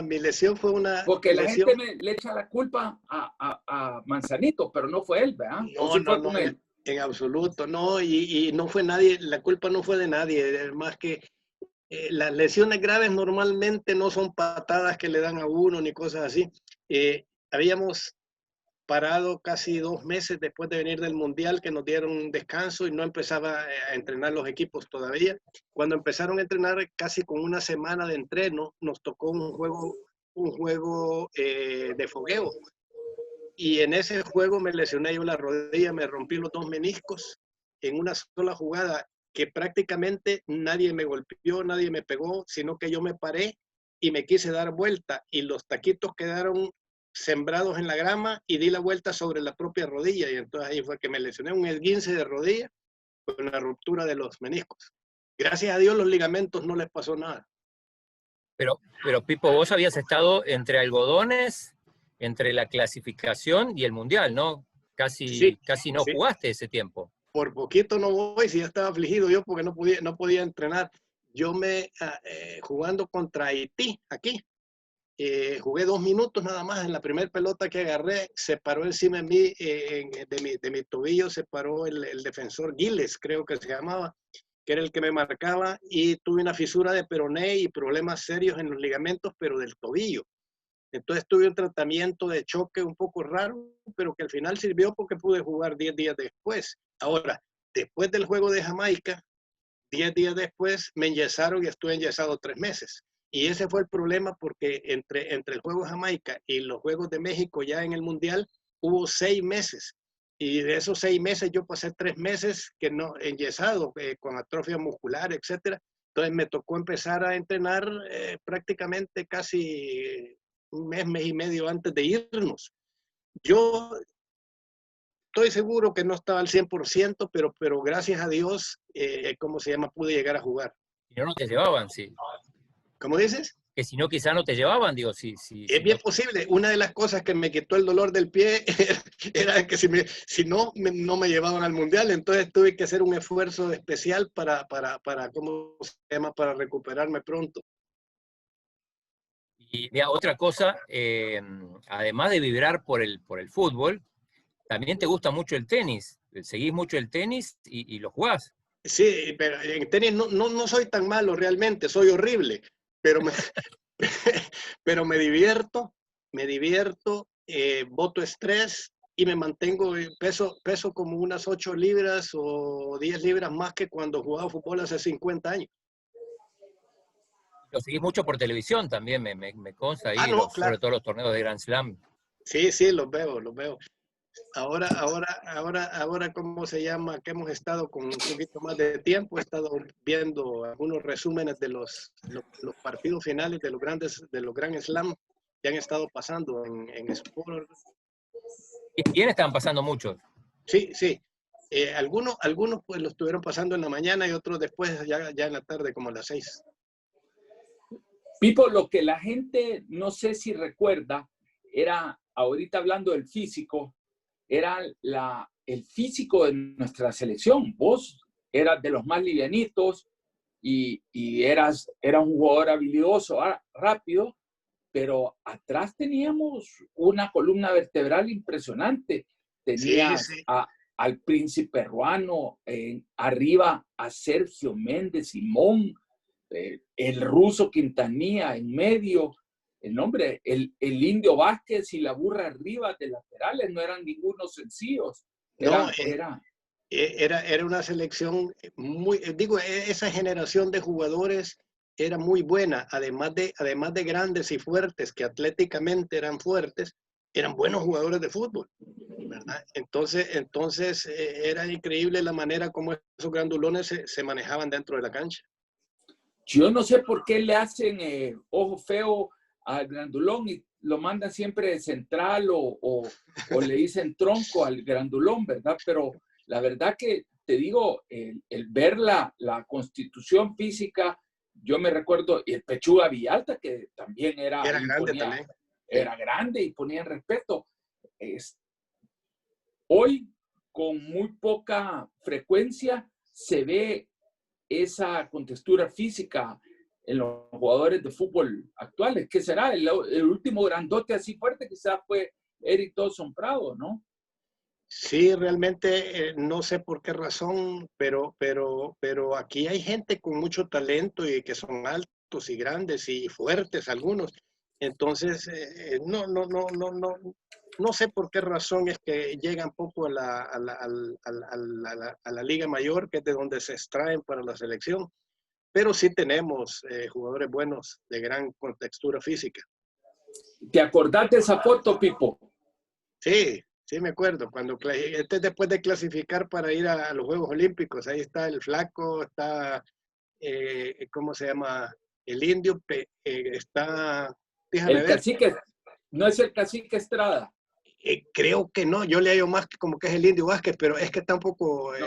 Mi lesión fue una Porque la lesión. gente le echa la culpa a Manzanito, pero no fue él, ¿verdad? No, sí fue no, con él. en absoluto, no, y no fue nadie, la culpa no fue de nadie, más que las lesiones graves normalmente no son patadas que le dan a uno ni cosas así. Habíamos parado casi 2 meses después de venir del Mundial, que nos dieron un descanso y no empezaba a entrenar los equipos todavía. Cuando empezaron a entrenar, casi con una semana de entreno, nos tocó un juego de fogueo. Y en ese juego me lesioné yo la rodilla, me rompí los 2 meniscos en una sola jugada, que prácticamente nadie me golpeó, nadie me pegó, sino que yo me paré y me quise dar vuelta y los taquitos quedaron sembrados en la grama y di la vuelta sobre la propia rodilla y entonces ahí fue que me lesioné, un esguince de rodilla con la ruptura de los meniscos. Gracias a Dios los ligamentos no les pasó nada. Pero Pipo, vos habías estado entre algodones, entre la clasificación y el Mundial, ¿no? Casi no jugaste ese tiempo. Por poquito no voy, si ya estaba afligido yo porque no podía entrenar. Yo jugando contra Haití, aquí, jugué 2 minutos nada más. En la primera pelota que agarré, se paró encima de mí, de mi tobillo, se paró el defensor Giles, creo que se llamaba, que era el que me marcaba, y tuve una fisura de peroné y problemas serios en los ligamentos, pero del tobillo. Entonces tuve un tratamiento de choque un poco raro, pero que al final sirvió porque pude jugar 10 días después. Ahora, después del juego de Jamaica, 10 días después me enyesaron y estuve enyesado 3 meses. Y ese fue el problema porque entre el juego de Jamaica y los Juegos de México ya en el Mundial hubo 6 meses. Y de esos 6 meses yo pasé 3 meses que no enyesado, con atrofia muscular, etcétera. Entonces me tocó empezar a entrenar prácticamente casi un mes y medio antes de irnos. Yo estoy seguro que no estaba al 100%, pero gracias a Dios, pude llegar a jugar. Si no te llevaban, sí. ¿Cómo dices? Que si no, quizá no te llevaban, digo, sí. Es bien posible. Una de las cosas que me quitó el dolor del pie era que si no me llevaban al Mundial, entonces tuve que hacer un esfuerzo especial para recuperarme pronto. Y mira, otra cosa, además de vibrar por el fútbol, también te gusta mucho el tenis. Seguís mucho el tenis y lo jugás. Sí, pero en tenis no soy tan malo realmente, soy horrible, pero pero me divierto, boto estrés y me mantengo, peso como unas 8 libras o 10 libras más que cuando jugaba fútbol hace 50 años. Lo seguís mucho por televisión también, me consta ahí, Claro. sobre todo los torneos de Grand Slam. Sí, los veo. Ahora, ¿cómo se llama? Que hemos estado con un poquito más de tiempo, he estado viendo algunos resúmenes de los partidos finales de los Grand Slam que han estado pasando en Sport. Bien, estaban pasando muchos. Sí. Algunos pues lo estuvieron pasando en la mañana y otros después ya en la tarde, como a las 6. Pipo, lo que la gente no sé si recuerda era, ahorita hablando del físico, era el físico de nuestra selección. Vos eras de los más livianitos y eras un jugador habilidoso, rápido, pero atrás teníamos una columna vertebral impresionante. Tenías al Príncipe Ruano, arriba a Sergio Méndez, Simón, el ruso Quintanilla en medio, el nombre, el Indio Vázquez y la Burra Rivas de laterales, no eran ningunos sencillos. Era una selección muy, digo, esa generación de jugadores era muy buena, además de grandes y fuertes, que atléticamente eran fuertes, eran buenos jugadores de fútbol, ¿verdad? Entonces era increíble la manera como esos grandulones se manejaban dentro de la cancha. Yo no sé por qué le hacen ojo feo al grandulón y lo mandan siempre de central o le dicen tronco al grandulón, ¿verdad? Pero la verdad que te digo, el ver la constitución física, yo me recuerdo, y el Pechuga Villalta, que también era grande también. Era grande y ponía en respeto. Hoy, con muy poca frecuencia, se ve esa contextura física en los jugadores de fútbol actuales. ¿Qué será? El último grandote así fuerte quizás fue Eric Dawson Prado, ¿no? Sí, realmente no sé por qué razón, pero aquí hay gente con mucho talento y que son altos y grandes y fuertes algunos. Entonces, no sé por qué razón es que llegan poco a la Liga Mayor, que es de donde se extraen para la selección, pero sí tenemos jugadores buenos de gran contextura física. ¿Te acordás de esa foto, Pipo? Sí. Sí, me acuerdo, este es después de clasificar para ir a los Juegos Olímpicos, ahí está el flaco, está, ¿cómo se llama? El indio, está... El cacique, no es el cacique Estrada. Creo que no, yo le hallo más como que es el Indio Vázquez, pero es que tampoco... No.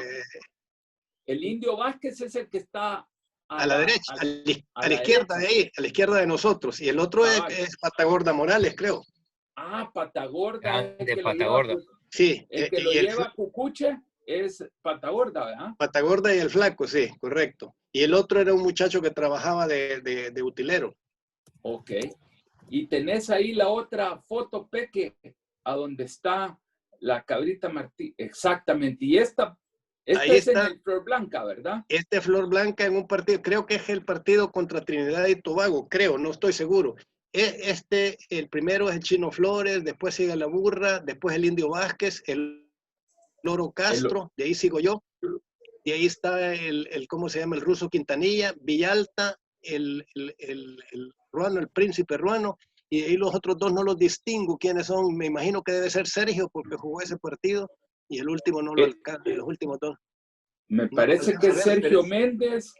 El Indio Vázquez es el que está... A la derecha, a la izquierda de ahí, a la izquierda de nosotros, y el otro es Patagorda Morales, creo. Ah, Patagorda. Patagorda. Sí. El que lo lleva Cucuche es Patagorda, ¿verdad? Patagorda y el flaco, sí, correcto. Y el otro era un muchacho que trabajaba de utilero. Ok. Y tenés ahí la otra foto, Peque, a donde está la Cabrita Martí. Exactamente. Y esta es en el Flor Blanca, ¿verdad? Flor Blanca en un partido, creo que es el partido contra Trinidad y Tobago, creo, no estoy seguro. El primero es el Chino Flores, después sigue la Burra, después el Indio Vázquez, el Loro Castro, de ahí sigo yo, y ahí está ¿cómo se llama? El Ruso Quintanilla, Villalta, el Ruano, el Príncipe Ruano, y ahí los otros dos no los distingo quiénes son, me imagino que debe ser Sergio porque jugó ese partido, y el último no lo alcanza, los últimos dos. Me parece que es Sergio Méndez.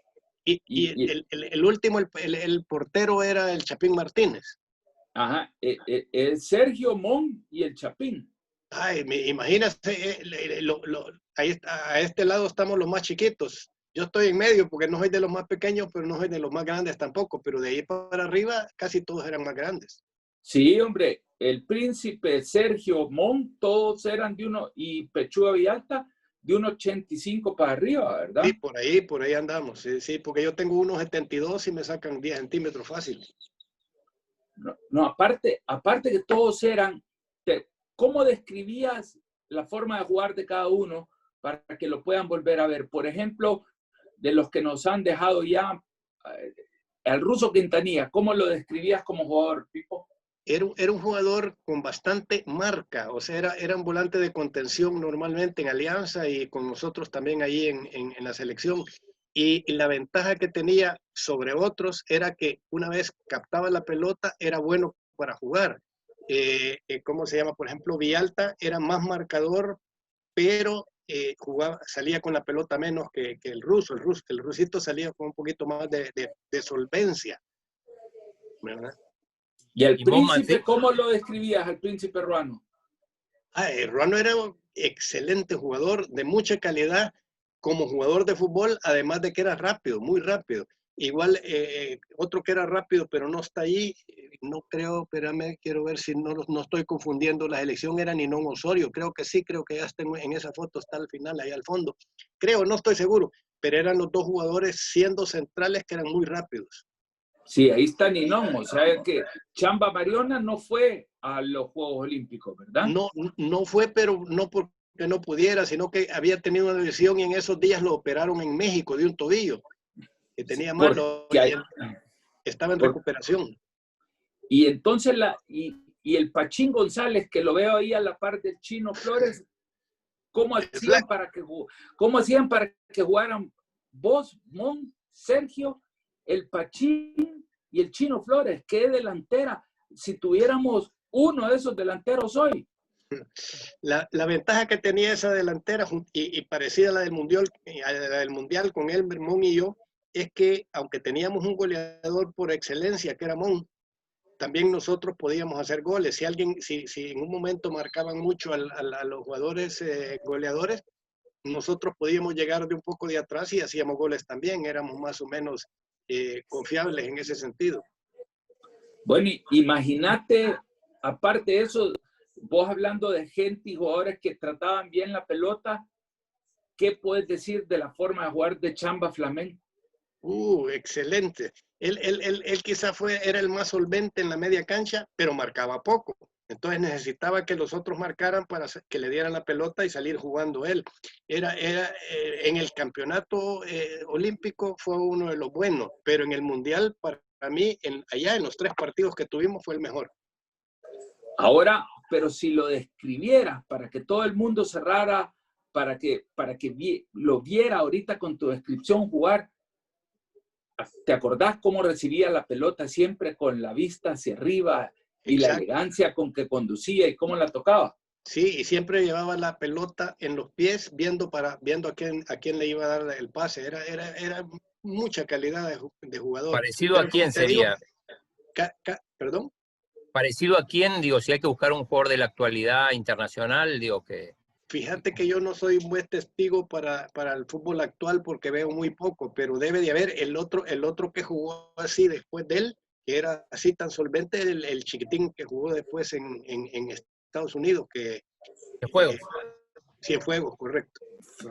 Y el último, el portero era el Chapín Martínez. Ajá, el Sergio Mon y el Chapín. Ay, imagínate, ahí está, a este lado estamos los más chiquitos. Yo estoy en medio porque no soy de los más pequeños, pero no soy de los más grandes tampoco. Pero de ahí para arriba casi todos eran más grandes. Sí, hombre, el Príncipe, Sergio Mon, todos eran de uno, y Pechuga Villalta de 1,85 para arriba, ¿verdad? Sí, por ahí andamos. Sí, porque yo tengo 1,72 y me sacan 10 centímetros fácil. No, aparte que todos eran, ¿cómo describías la forma de jugar de cada uno para que lo puedan volver a ver? Por ejemplo, de los que nos han dejado ya, el Ruso Quintanilla, ¿cómo lo describías como jugador, Pipo? Era un jugador con bastante marca, o sea, era un volante de contención normalmente en Alianza y con nosotros también ahí en la selección. Y la ventaja que tenía sobre otros era que una vez captaba la pelota era bueno para jugar. ¿Cómo se llama? Por ejemplo, Villalta era más marcador, pero salía con la pelota menos que el ruso. El rusito salía con un poquito más de solvencia, ¿verdad? ¿Y el Príncipe, cómo lo describías al Príncipe Ruano? Ruano era un excelente jugador, de mucha calidad como jugador de fútbol, además de que era rápido, muy rápido. Igual otro que era rápido, pero no está ahí, no creo, espérame, quiero ver si no estoy confundiendo la elección, era Ninón Osorio, creo que sí, creo que ya está en esa foto, está al final, ahí al fondo. Creo, no estoy seguro, pero eran los dos jugadores siendo centrales que eran muy rápidos. Sí, ahí está Ninón, o sea que Chamba Mariona no fue a los Juegos Olímpicos, ¿verdad? No fue, pero no porque no pudiera, sino que había tenido una lesión y en esos días lo operaron en México de un tobillo, que tenía malo, estaba en recuperación. Y entonces y el Pachín González, que lo veo ahí a la par del Chino Flores, ¿cómo hacían para que jugaran vos, Mon, Sergio, el Pachín y el Chino Flores? ¿Qué delantera? Si tuviéramos uno de esos delanteros hoy. La ventaja que tenía esa delantera y parecida a la del Mundial con Elmer, Mon y yo, es que aunque teníamos un goleador por excelencia, que era Mon, también nosotros podíamos hacer goles. Si en un momento marcaban mucho a los jugadores goleadores, nosotros podíamos llegar de un poco de atrás y hacíamos goles también. Éramos más o menos confiables en ese sentido. Bueno, imagínate, aparte de eso, vos hablando de gente y jugadores que trataban bien la pelota, ¿qué puedes decir de la forma de jugar de Chamba Flamenco? Excelente. Él quizá era el más solvente en la media cancha, pero marcaba poco. Entonces necesitaba que los otros marcaran para que le dieran la pelota y salir jugando él. En el campeonato olímpico fue uno de los buenos, pero en el mundial, para mí, allá en los 3 partidos que tuvimos, fue el mejor. Ahora, pero si lo describieras para que todo el mundo cerrara, para que lo viera ahorita con tu descripción jugar, ¿te acordás cómo recibía la pelota siempre con la vista hacia arriba y Exacto. La elegancia con que conducía y cómo la tocaba? Sí, y siempre llevaba la pelota en los pies viendo a quién le iba a dar el pase. Era mucha calidad de jugador. ¿Parecido a quién sería? ¿Perdón? ¿Parecido a quién? Digo, si hay que buscar un jugador de la actualidad internacional, digo que... Fíjate que yo no soy un buen testigo para el fútbol actual porque veo muy poco, pero debe de haber el otro que jugó así después de él, que era así tan solvente, el chiquitín que jugó después en Estados Unidos. Cienfuegos. Cienfuegos, correcto.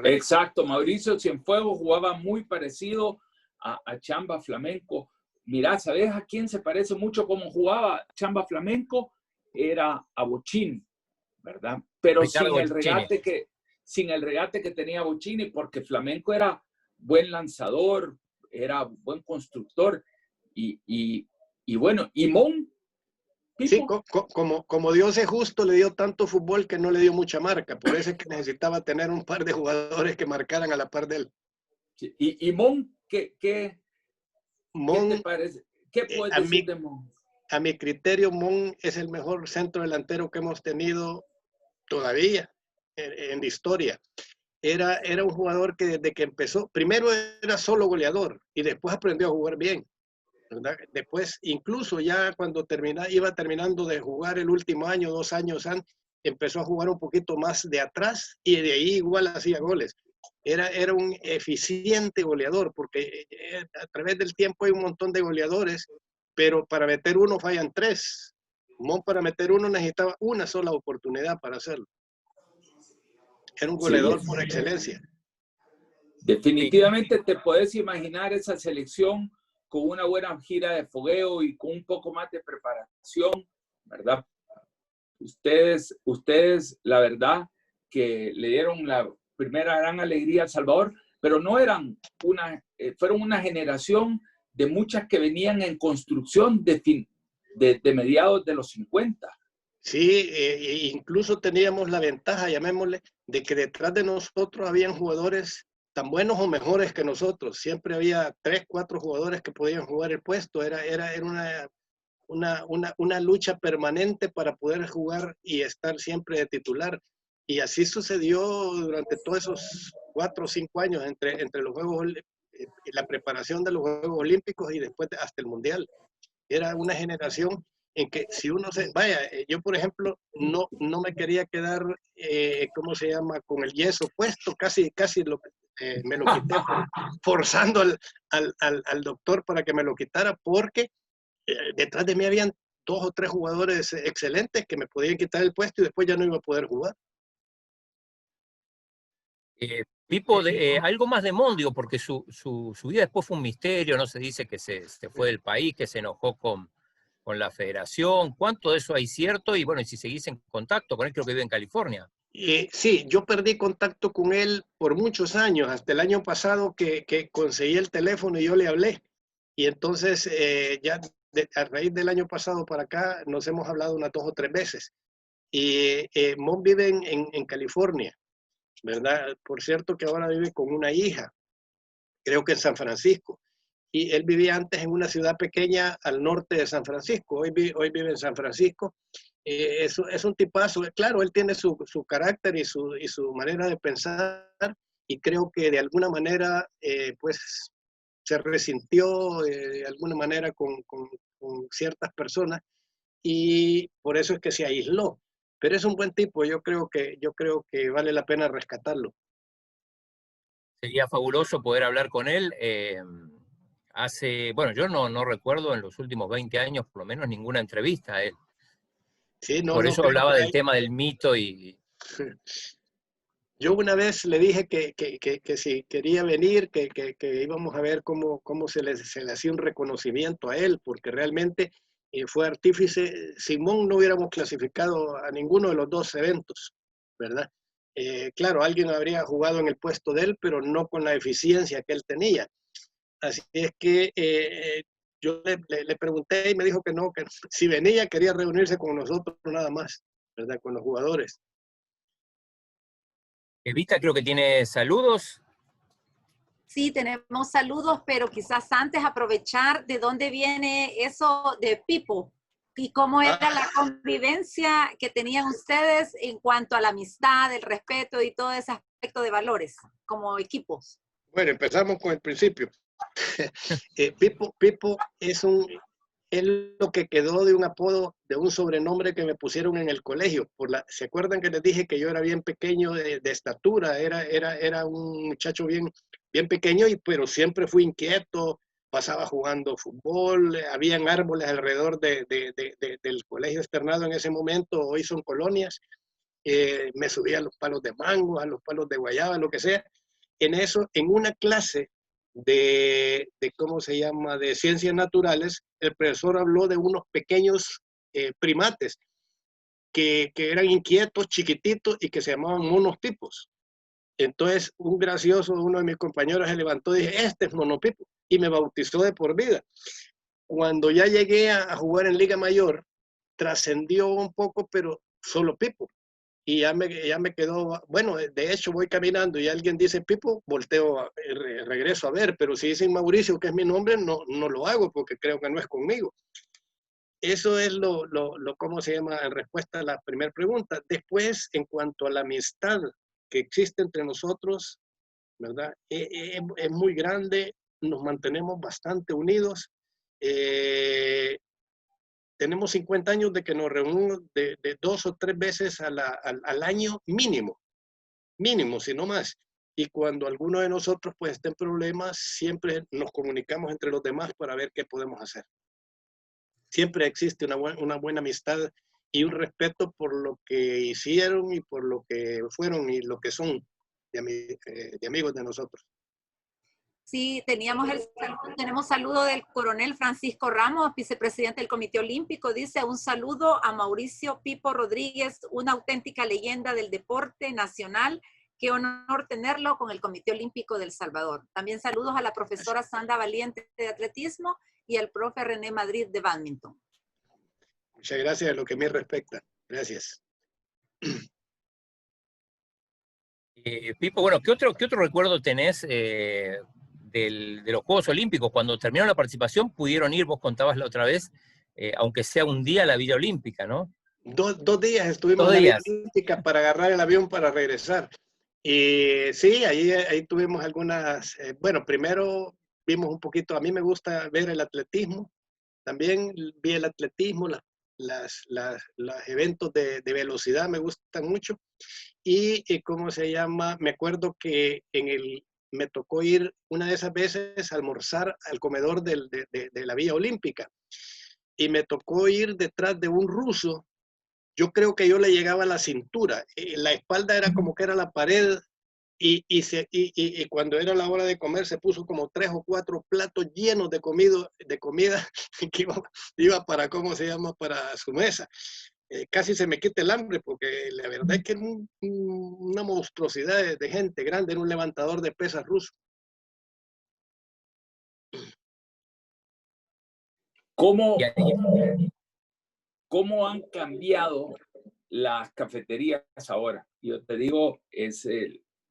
Exacto, Mauricio Cienfuegos jugaba muy parecido a Chamba Flamenco. Mirá, ¿sabes a quién se parece mucho cómo jugaba Chamba Flamenco? Era a Bochini, ¿verdad? Pero sin el regate que tenía Bochini, porque Flamenco era buen lanzador, era buen constructor y bueno, y Mon. Sí, como Dios es justo, le dio tanto fútbol que no le dio mucha marca, por eso es que necesitaba tener un par de jugadores que marcaran a la par de él. Sí, y Mon, ¿qué te parece? ¿Qué puedes decir de Mon? A mi criterio, Mon es el mejor centro delantero que hemos tenido todavía en la historia. Era un jugador que desde que empezó, primero era solo goleador y después aprendió a jugar bien, ¿verdad? Después, incluso ya cuando iba terminando de jugar el último año, 2 años antes, empezó a jugar un poquito más de atrás y de ahí igual hacía goles. Era un eficiente goleador porque a través del tiempo hay un montón de goleadores, pero para meter uno fallan 3. Mon para meter uno necesitaba una sola oportunidad para hacerlo. Era un goleador por excelencia. Definitivamente te puedes imaginar esa selección con una buena gira de fogueo y con un poco más de preparación, ¿verdad? Ustedes, la verdad, que le dieron la primera gran alegría a El Salvador, pero no fueron una generación de muchas que venían en construcción de mediados de los 50. Sí, incluso teníamos la ventaja, llamémosle, de que detrás de nosotros habían jugadores tan buenos o mejores que nosotros. Siempre había 3, 4 jugadores que podían jugar el puesto. Era una lucha permanente para poder jugar y estar siempre de titular. Y así sucedió durante todos esos 4 o 5 años entre los Juegos, la preparación de los Juegos Olímpicos y después hasta el Mundial. Era una generación en que si uno yo por ejemplo no me quería quedar, ¿cómo se llama? Con el yeso puesto, casi me lo quité forzando al doctor para que me lo quitara porque detrás de mí habían 2 o 3 jugadores excelentes que me podían quitar el puesto y después ya no iba a poder jugar. Pipo, algo más de Mon, digo, porque su vida después fue un misterio, no se dice que se fue del país, que se enojó con la federación. ¿Cuánto de eso hay cierto? Y bueno, y si seguís en contacto con él, creo que vive en California. Sí, yo perdí contacto con él por muchos años, hasta el año pasado que conseguí el teléfono y yo le hablé. Y entonces ya a raíz del año pasado para acá, nos hemos hablado unas 2 o 3 veces. Y Mon vive en California, ¿verdad? Por cierto que ahora vive con una hija, creo que en San Francisco. Y él vivía antes en una ciudad pequeña al norte de San Francisco. Hoy vive en San Francisco. Es un tipazo. Claro, él tiene su carácter y su manera de pensar, y creo que de alguna manera pues se resintió de alguna manera con ciertas personas, y por eso es que se aisló. Pero es un buen tipo, yo creo que vale la pena rescatarlo. Sería fabuloso poder hablar con él. Bueno, yo no recuerdo en los últimos 20 años, por lo menos, ninguna entrevista a él. Sí, Por eso creo hablaba que del tema del mito y... Yo una vez le dije que si quería venir, que íbamos a ver cómo se le hacía un reconocimiento a él, porque realmente fue artífice. Simón no hubiéramos clasificado a ninguno de los 2 eventos, ¿verdad? Claro, alguien habría jugado en el puesto de él, pero no con la eficiencia que él tenía. Así es que yo le pregunté y me dijo que no, que si venía quería reunirse con nosotros nada más, ¿verdad? Con los jugadores. Evita creo que tiene saludos. Sí, tenemos saludos, pero quizás antes aprovechar de dónde viene eso de Pipo y cómo era la convivencia que tenían ustedes en cuanto a la amistad, el respeto y todo ese aspecto de valores como equipos. Bueno, empezamos con el principio. Pipo es lo que quedó de un apodo, de un sobrenombre que me pusieron en el colegio. ¿Se acuerdan que les dije que yo era bien pequeño de estatura? Era un muchacho bien pequeño, pero siempre fui inquieto, pasaba jugando fútbol, habían árboles alrededor del colegio externado en ese momento, hoy son colonias. Me subía a los palos de mango, a los palos de guayaba, lo que sea. En una clase ¿cómo se llama?, de ciencias naturales, el profesor habló de unos pequeños primates que eran inquietos, chiquititos, y que se llamaban monopipos. Entonces, uno de mis compañeros se levantó y dije, este es monopipo, y me bautizó de por vida. Cuando ya llegué a jugar en Liga Mayor, trascendió un poco, pero solo Pipo. Y ya me quedó, bueno, de hecho voy caminando y alguien dice Pipo, volteo, regreso a ver, pero si dicen Mauricio, que es mi nombre, no lo hago porque creo que no es conmigo. Eso es ¿cómo se llama?, en respuesta a la primera pregunta. Después, en cuanto a la amistad que existe entre nosotros, ¿verdad? Es muy grande, nos mantenemos bastante unidos. Tenemos 50 años de que nos reunimos de 2 o 3 veces al año mínimo, si no más. Y cuando alguno de nosotros pues esté en problemas, siempre nos comunicamos entre los demás para ver qué podemos hacer. Siempre existe una buena amistad y un respeto por lo que hicieron y por lo que fueron y lo que son de amigos de nosotros. Sí, tenemos saludo del coronel Francisco Ramos, vicepresidente del Comité Olímpico. Dice, un saludo a Mauricio Pipo Rodríguez, una auténtica leyenda del deporte nacional. Qué honor tenerlo con el Comité Olímpico de El Salvador. También saludos a la profesora Sandra Valiente de atletismo y al profe René Madrid de bádminton. Muchas gracias a lo que me respecta. Gracias. Pipo, bueno, ¿qué otro recuerdo tenés de los Juegos Olímpicos? Cuando terminó la participación, pudieron ir, vos contabas la otra vez, aunque sea un día a la Villa Olímpica, ¿no? 2 días estuvimos en la Villa Olímpica para agarrar el avión para regresar. Y sí, ahí tuvimos algunas, bueno, primero vimos un poquito, a mí me gusta ver el atletismo, también vi el atletismo, los eventos de velocidad me gustan mucho. Y ¿cómo se llama? Me acuerdo que me tocó ir una de esas veces a almorzar al comedor de la Villa Olímpica, y me tocó ir detrás de un ruso. Yo creo que yo le llegaba a la cintura, la espalda era como que era la pared, y cuando era la hora de comer se puso como 3 o 4 platos llenos de comida que iba para, ¿cómo se llama?, para su mesa. Casi se me quita el hambre porque la verdad es que era una monstruosidad de gente grande, era un levantador de pesas ruso. ¿Cómo, Y ahí- cómo han cambiado las cafeterías ahora? Yo te digo,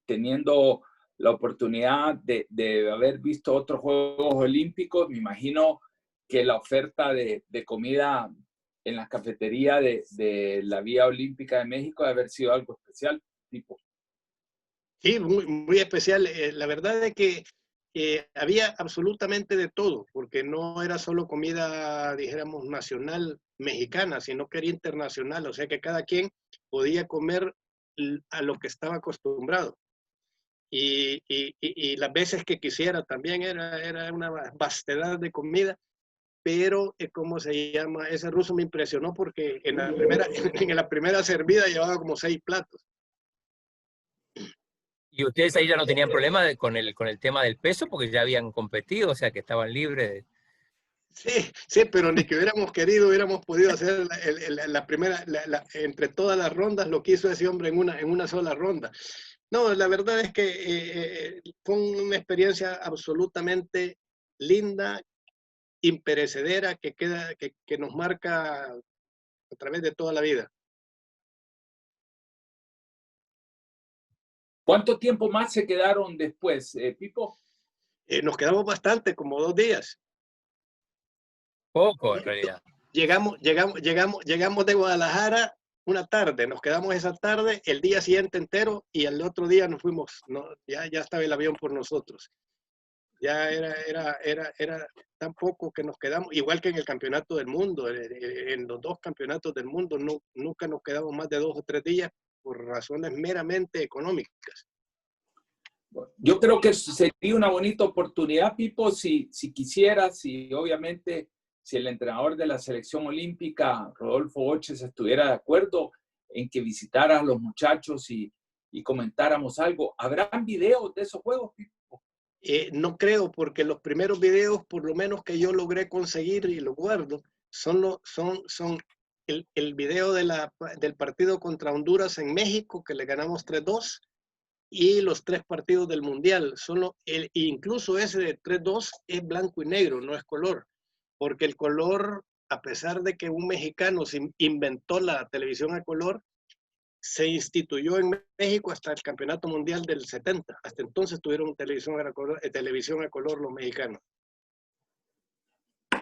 teniendo la oportunidad de haber visto otros Juegos Olímpicos, me imagino que la oferta de comida en las cafeterías de la Vía Olímpica de México debe haber sido algo especial, tipo. Sí, muy, muy especial. La verdad es que había absolutamente de todo, porque no era solo comida, dijéramos, nacional mexicana, sino que era internacional, o sea que cada quien podía comer a lo que estaba acostumbrado. Y las veces que quisiera también era una vastedad de comida, pero ¿cómo se llama? Ese ruso me impresionó porque en la primera servida llevaba como 6 platos. y ustedes ahí ya no tenían problema con el tema del peso porque ya habían competido, o sea que estaban libres. Sí, sí, pero ni que hubiéramos querido, hubiéramos podido hacer la primera, entre todas las rondas, lo que hizo ese hombre en una sola ronda. No, la verdad es que fue una experiencia absolutamente linda, imperecedera, que nos marca a través de toda la vida. ¿Cuánto tiempo más se quedaron después, Pipo? Nos quedamos bastante, como 2 días. Poco en realidad. Llegamos de Guadalajara una tarde, nos quedamos esa tarde, el día siguiente entero y el otro día nos fuimos, no, ya estaba el avión por nosotros. Ya era tan poco que nos quedamos, igual que en el campeonato del mundo, en los 2 campeonatos del mundo nunca nos quedamos más de 2 o 3 días por razones meramente económicas. Yo creo que sería una bonita oportunidad, Pipo, si quisieras, y obviamente si el entrenador de la selección olímpica, Rodolfo Oches, estuviera de acuerdo en que visitaras a los muchachos y comentáramos algo. ¿Habrán videos de esos juegos, Pipo? No creo, porque los primeros videos, por lo menos que yo logré conseguir y lo guardo, son el video del partido contra Honduras en México, que le ganamos 3-2, y los 3 partidos del Mundial. Incluso ese de 3-2 es blanco y negro, no es color, porque el color, a pesar de que un mexicano se inventó la televisión a color, se instituyó en México hasta el Campeonato Mundial del 70. Hasta entonces tuvieron televisión a color los mexicanos.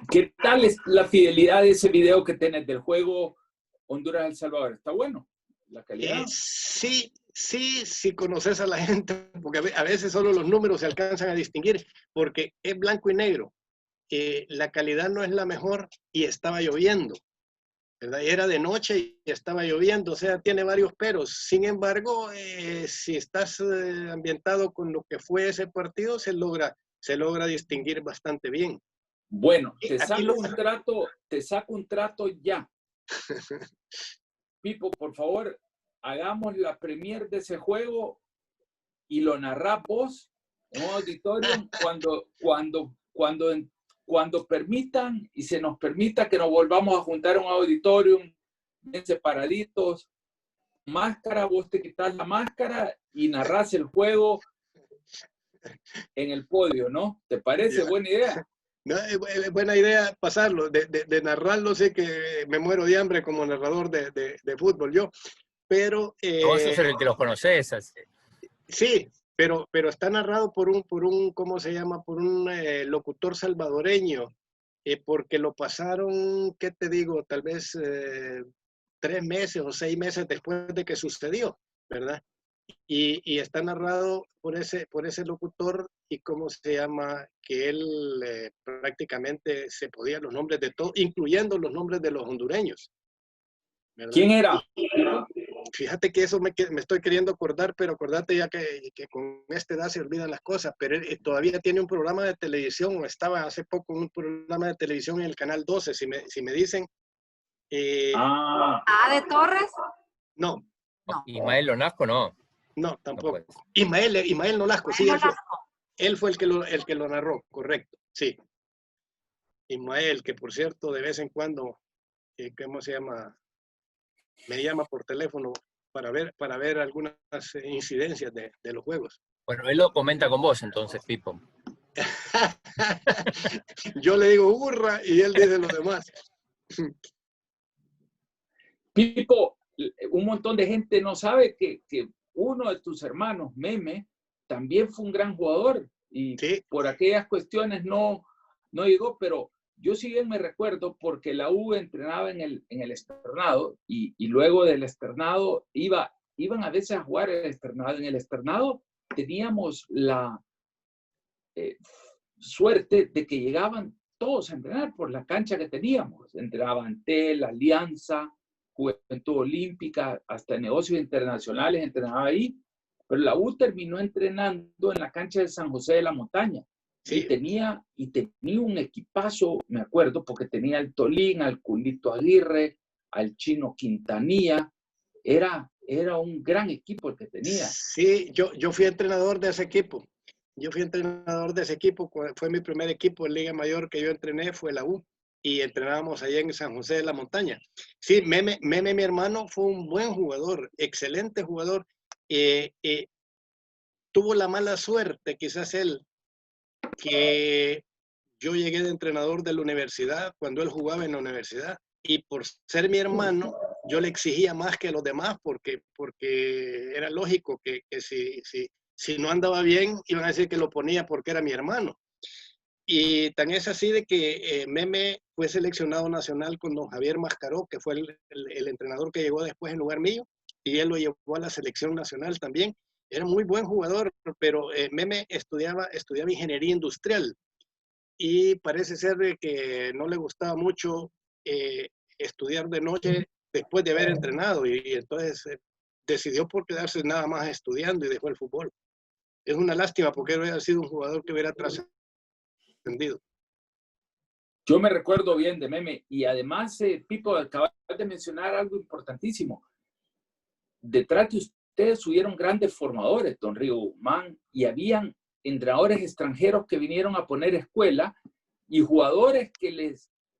¿Qué tal es la fidelidad de ese video que tenés del juego Honduras-El Salvador? ¿Está bueno? ¿La calidad? Sí conoces a la gente, porque a veces solo los números se alcanzan a distinguir, porque es blanco y negro. La calidad no es la mejor y estaba lloviendo, ¿verdad? Era de noche y estaba lloviendo, o sea, tiene varios peros. Sin embargo, si estás ambientado con lo que fue ese partido, se logra distinguir bastante bien. Bueno, te saco un trato ya. Pipo, por favor, hagamos la premier de ese juego y lo narrás vos en un auditorio cuando permitan y se nos permita que nos volvamos a juntar en un auditorium bien separaditos, máscara, vos te quitas la máscara y narrás el juego en el podio, ¿no? ¿Te parece buena idea? No, es buena idea pasarlo, de narrarlo. Sé que me muero de hambre como narrador de fútbol yo, pero... Vos sos el que los conoces. Sí, pero está narrado por un ¿cómo se llama? Por un locutor salvadoreño, porque lo pasaron, ¿qué te digo? Tal vez 3 meses o 6 meses después de que sucedió, ¿verdad? Y está narrado por ese locutor y cómo se llama, que él prácticamente se podía los nombres de todos, incluyendo los nombres de los hondureños, ¿verdad? ¿Quién era? Fíjate que eso me estoy queriendo acordar, pero acordate ya que con esta edad se olvidan las cosas, pero él todavía tiene un programa de televisión, o estaba hace poco en un programa de televisión en el Canal 12, si me dicen. ¿De Torres? No. Ismael Lonasco no. No, tampoco. No Ismael Nolasco, sí, él fue el que lo narró, correcto, sí. Ismael, que por cierto, de vez en cuando, ¿cómo se llama? Me llama por teléfono para ver algunas incidencias de los juegos. Bueno, él lo comenta con vos entonces, Pipo. Yo le digo burra y él dice lo demás. Pipo, un montón de gente no sabe que uno de tus hermanos, Meme, también fue un gran jugador y Sí. por aquellas cuestiones no llegó, pero yo sí bien me recuerdo porque la U entrenaba en el externado y luego del externado iban a veces a jugar el externado. En el externado teníamos la suerte de que llegaban todos a entrenar por la cancha que teníamos. Entraban TEL, Alianza, Juventud Olímpica, hasta negocios internacionales entrenaba ahí. Pero la U terminó entrenando en la cancha de San José de la Montaña. Sí. Y tenía un equipazo, me acuerdo, porque tenía al Tolín, al Culito Aguirre, al Chino Quintanilla. Era un gran equipo el que tenía. Sí, yo fui entrenador de ese equipo. Fue mi primer equipo en Liga Mayor que yo entrené, fue la U. Y entrenábamos allá en San José de la Montaña. Sí, Meme, mi hermano, fue un buen jugador, excelente jugador. Tuvo la mala suerte, quizás él, que yo llegué de entrenador de la universidad cuando él jugaba en la universidad. Y por ser mi hermano, yo le exigía más que los demás porque era lógico que si no andaba bien, iban a decir que lo ponía porque era mi hermano. Y tan es así de que Meme fue seleccionado nacional con don Javier Mascaró, que fue el entrenador que llegó después en lugar mío, y él lo llevó a la selección nacional también. Era muy buen jugador, pero Meme estudiaba ingeniería industrial y parece ser que no le gustaba mucho estudiar de noche después de haber entrenado y entonces decidió por quedarse nada más estudiando y dejó el fútbol. Es una lástima porque él hubiera sido un jugador que hubiera trascendido. Yo me recuerdo bien de Meme y además, Pipo, acabas de mencionar algo importantísimo. Detrás de ustedes hubieron grandes formadores, don Río Guzmán, y habían entrenadores extranjeros que vinieron a poner escuela y jugadores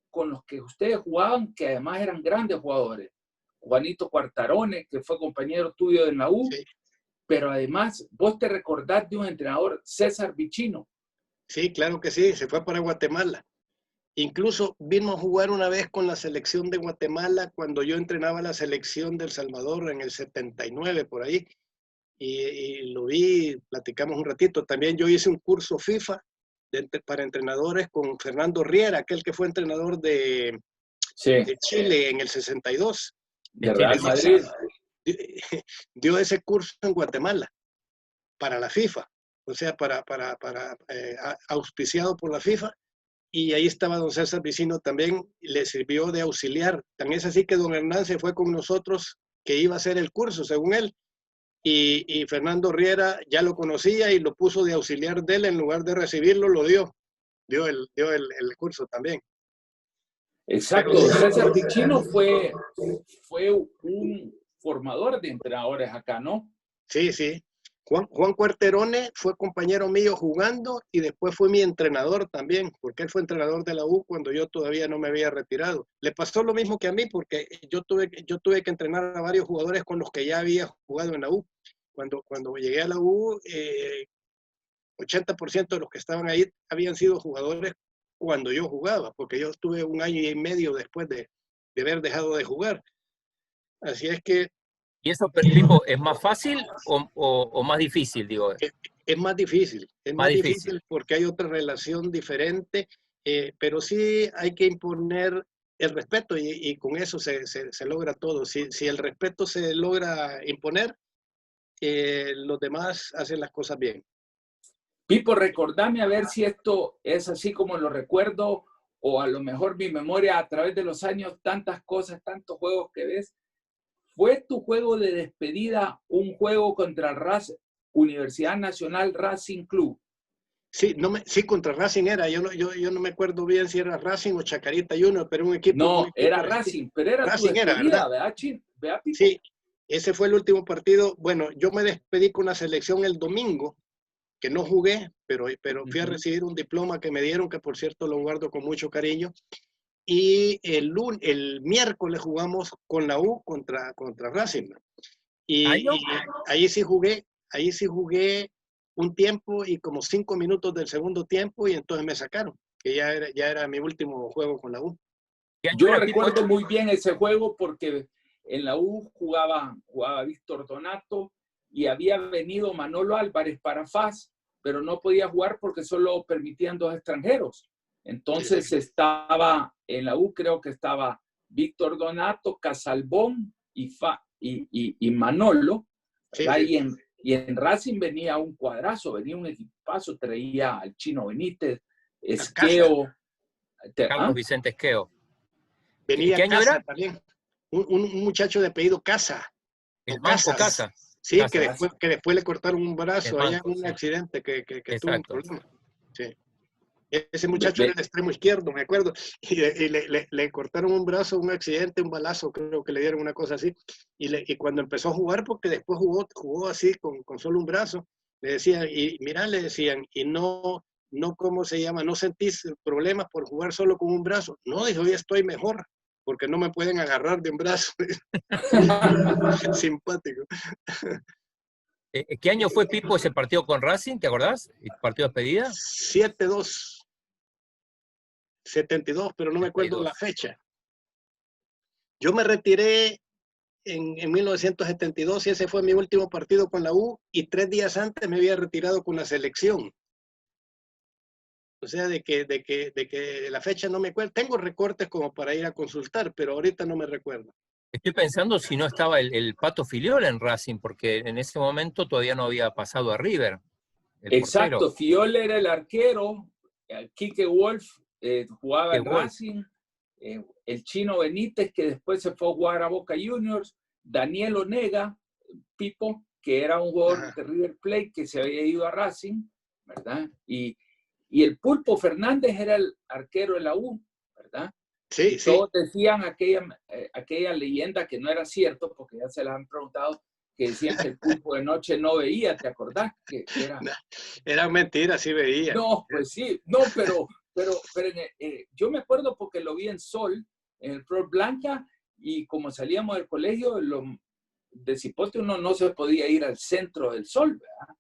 con los que ustedes jugaban, que además eran grandes jugadores. Juanito Cuartarone, que fue compañero tuyo en la U, sí. Pero además vos te recordás de un entrenador, César Vicino. Sí, claro que sí, se fue para Guatemala. Incluso vino a jugar una vez con la selección de Guatemala cuando yo entrenaba la selección del Salvador en el 79, por ahí. Y lo vi, platicamos un ratito. También yo hice un curso FIFA para entrenadores con Fernando Riera, aquel que fue entrenador de Chile en el 62. De Real Madrid. Dio ese curso en Guatemala para la FIFA, o sea, auspiciado por la FIFA. Y ahí estaba don César Vicino también, le sirvió de auxiliar. Tan es así que don Hernán se fue con nosotros, que iba a hacer el curso, según él. Y Fernando Riera ya lo conocía y lo puso de auxiliar de él, en lugar de recibirlo, lo dio el curso también. Exacto, César Vicino fue un formador de entrenadores acá, ¿no? Sí, sí. Juan Cuarterone fue compañero mío jugando y después fue mi entrenador también, porque él fue entrenador de la U cuando yo todavía no me había retirado. Le pasó lo mismo que a mí, porque yo tuve que entrenar a varios jugadores con los que ya había jugado en la U. Cuando llegué a la U, 80% de los que estaban ahí habían sido jugadores cuando yo jugaba, porque yo estuve 1 año y medio después de haber dejado de jugar. Así es que... ¿Y eso, Pipo, es más fácil o más difícil, digo? Es más difícil, más difícil porque hay otra relación diferente, pero sí hay que imponer el respeto y con eso se logra todo. Si el respeto se logra imponer, los demás hacen las cosas bien. Pipo, recordame a ver si esto es así como lo recuerdo o a lo mejor mi memoria a través de los años, tantas cosas, tantos juegos que ves. ¿Fue tu juego de despedida un juego contra Universidad Nacional Racing Club? Sí, sí, contra Racing era. Yo no me acuerdo bien si era Racing o Chacarita Juniors, pero un equipo... No, era Racing, pero era Racing, tu despedida, ¿verdad, Pipo? Sí, ese fue el último partido. Bueno, yo me despedí con la selección el domingo, que no jugué, pero fui a recibir un diploma que me dieron, que por cierto lo guardo con mucho cariño. Y el miércoles jugamos con la U contra Racing. Y ahí sí jugué un tiempo y como 5 minutos del segundo tiempo y entonces me sacaron, que ya era mi último juego con la U. Yo recuerdo muy bien ese juego porque en la U jugaba Víctor Donato y había venido Manolo Álvarez para FAS, pero no podía jugar porque solo permitían 2 extranjeros. Entonces estaba en la U, creo que estaba Víctor Donato, Casalbón y Manolo. Sí, y en Racing venía un cuadrazo, venía un equipazo, traía al Chino Benítez, Esqueo. Carlos Vicente Esqueo. Venía ¿Qué año Casa era? también. Un muchacho de apellido Casa. El Manco Casa. Sí, Casa. que después le cortaron un brazo El allá Manco, en un accidente que tuvo un exacto. problema. Sí. Ese muchacho era el extremo izquierdo, me acuerdo, y le cortaron un brazo, un accidente, un balazo, creo que le dieron una cosa así, y cuando empezó a jugar, porque después jugó así con solo un brazo, le decían, y mira, le decían, y no, ¿cómo se llama? ¿No sentís problemas por jugar solo con un brazo? No, dijo, hoy estoy mejor, porque no me pueden agarrar de un brazo. Simpático. ¿Qué año fue, Pipo, ese partido con Racing? ¿Te acordás? ¿El partido de despedida? 7-2. 72, pero no me acuerdo la fecha. Yo me retiré en 1972 y ese fue mi último partido con la U y 3 días antes me había retirado con la selección. O sea, de que la fecha no me acuerdo. Tengo recortes como para ir a consultar, pero ahorita no me recuerdo. Estoy pensando si no estaba el Pato Filiola en Racing, porque en ese momento todavía no había pasado a River. Exacto, portero. Filiola era el arquero, Quique Wolf jugaba en Racing, el Chino Benítez, que después se fue a jugar a Boca Juniors, Daniel Onega, Pipo, que era un jugador de River Plate que se había ido a Racing, ¿verdad? Y el Pulpo Fernández era el arquero de la U, ¿verdad? Sí, y todos decían aquella leyenda que no era cierto, porque ya se la han preguntado, que decían que el Pulpo de noche no veía, ¿te acordás? Que era... Era mentira, sí veía. No, pues sí, no, pero yo me acuerdo porque lo vi en Sol, en el Flor Blanca, y como salíamos del colegio, de Cipote uno no se podía ir al centro del Sol, ¿verdad?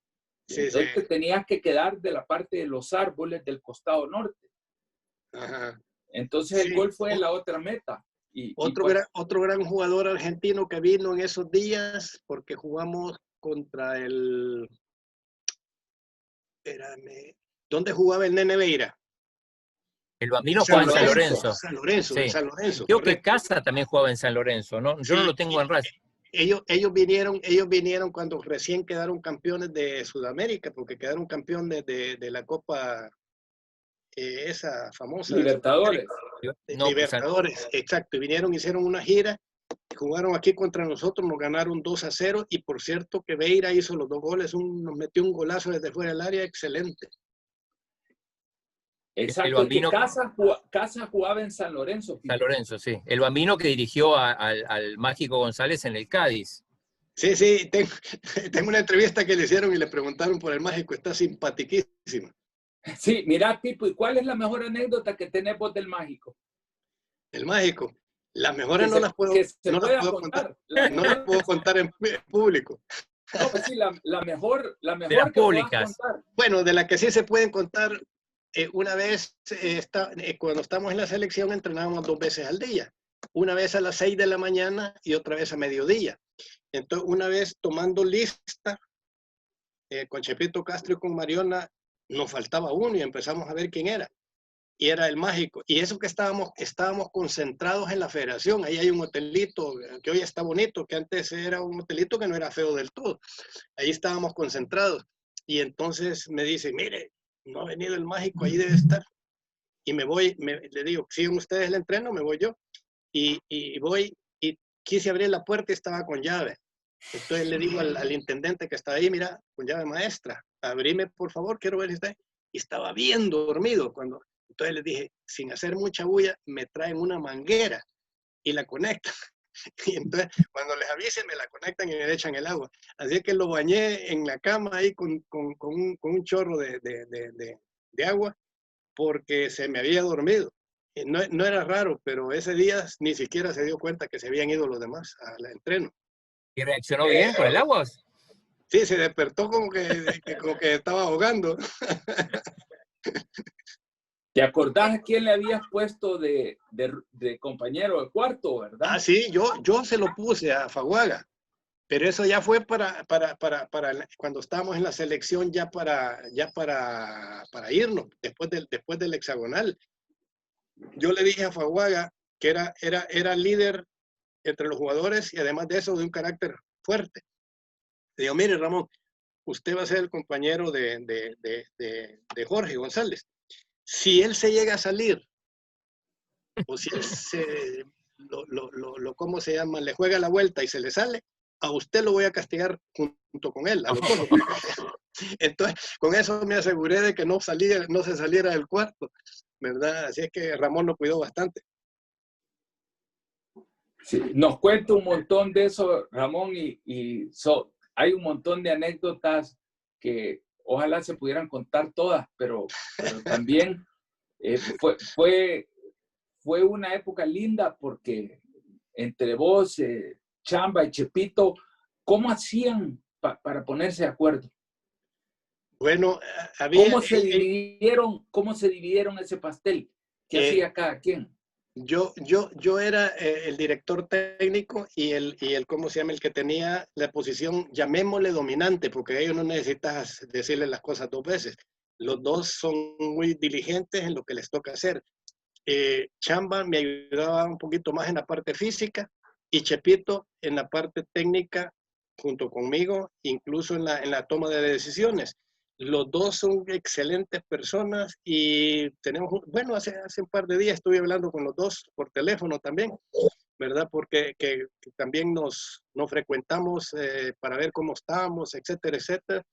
Sí, entonces te tenías que quedar de la parte de los árboles del costado norte. Ajá. Entonces el gol fue la otra meta. Otro gran jugador argentino que vino en esos días, porque jugamos contra el... Espérame, ¿dónde jugaba el Nene Veira? El Bambino jugaba en San Lorenzo. San Lorenzo, sí. San Lorenzo. Creo que Casa también jugaba en San Lorenzo, ¿no? Yo no lo tengo en Racing. Ellos vinieron cuando recién quedaron campeones de Sudamérica, porque quedaron campeones de la Copa esa famosa. Libertadores. Libertadores, exacto. Y vinieron, hicieron una gira, jugaron aquí contra nosotros, nos ganaron 2-0 y por cierto que Veira hizo los 2 goles, nos metió un golazo desde fuera del área, excelente. Exacto, el Bambino, Casa jugaba en San Lorenzo. San Lorenzo, sí. El Bambino que dirigió al Mágico González en el Cádiz. Sí, tengo una entrevista que le hicieron y le preguntaron por el Mágico, está simpaticísima. Sí, mira, Pipo, ¿y cuál es la mejor anécdota que tenés vos del Mágico? El Mágico. Las mejores no las puedo contar. No las puedo contar en público. No, pues sí, la mejor de las públicas. Bueno, de la que sí se pueden contar, una vez, cuando estamos en la selección, entrenábamos 2 veces al día. Una vez a las 6 de la mañana y otra vez a mediodía. Entonces, una vez tomando lista, con Chepito Castro y con Mariona, nos faltaba uno y empezamos a ver quién era. Y era el Mágico. Y eso que estábamos concentrados en la federación. Ahí hay un hotelito que hoy está bonito, que antes era un hotelito que no era feo del todo. Ahí estábamos concentrados. Y entonces me dice, mire, no ha venido el Mágico, ahí debe estar. Y me voy, le digo, siguen ustedes el entreno, me voy yo. Y voy, y quise abrir la puerta y estaba con llave. Entonces le digo al intendente que estaba ahí, mira, con llave maestra, abrime por favor, quiero ver si está ahí. Y estaba bien dormido cuando... Entonces les dije, sin hacer mucha bulla, me traen una manguera y la conectan. Y entonces, cuando les avisen, me la conectan y me echan el agua. Así que lo bañé en la cama ahí con un chorro de agua porque se me había dormido. No era raro, pero ese día ni siquiera se dio cuenta que se habían ido los demás al entreno. ¿Y reaccionó bien con el agua? Sí, se despertó como como que estaba ahogando. ¿Te acordás a quién le habías puesto de compañero de cuarto, verdad? Ah, sí, yo se lo puse a Faguaga, pero eso ya fue para cuando estábamos en la selección, ya para irnos, después del hexagonal. Yo le dije a Faguaga que era líder entre los jugadores y además de eso de un carácter fuerte. Le digo, mire Ramón, usted va a ser el compañero de Jorge González. Si él se llega a salir, o si él ¿cómo se llama? Le juega la vuelta y se le sale, a usted lo voy a castigar junto con él, a los dos. Entonces, con eso me aseguré de que no se saliera del cuarto, ¿verdad? Así es que Ramón lo cuidó bastante. Sí, nos cuenta un montón de eso, Ramón, hay un montón de anécdotas que ojalá se pudieran contar todas, pero también fue una época linda porque entre vos, Chamba y Chepito, ¿cómo hacían para ponerse de acuerdo? Bueno, ¿Cómo se dividieron ese pastel? ¿Qué hacía cada quien? Yo era el director técnico y ¿cómo se llama? El que tenía la posición, llamémosle dominante, porque ellos no necesitas decirle las cosas dos veces. Los dos son muy diligentes en lo que les toca hacer. Chamba me ayudaba un poquito más en la parte física y Chepito en la parte técnica junto conmigo, incluso en la toma de decisiones. Los dos son excelentes personas y tenemos, bueno, hace un par de días estuve hablando con los dos por teléfono también, ¿verdad? Porque que también nos frecuentamos para ver cómo estábamos, etcétera, etcétera.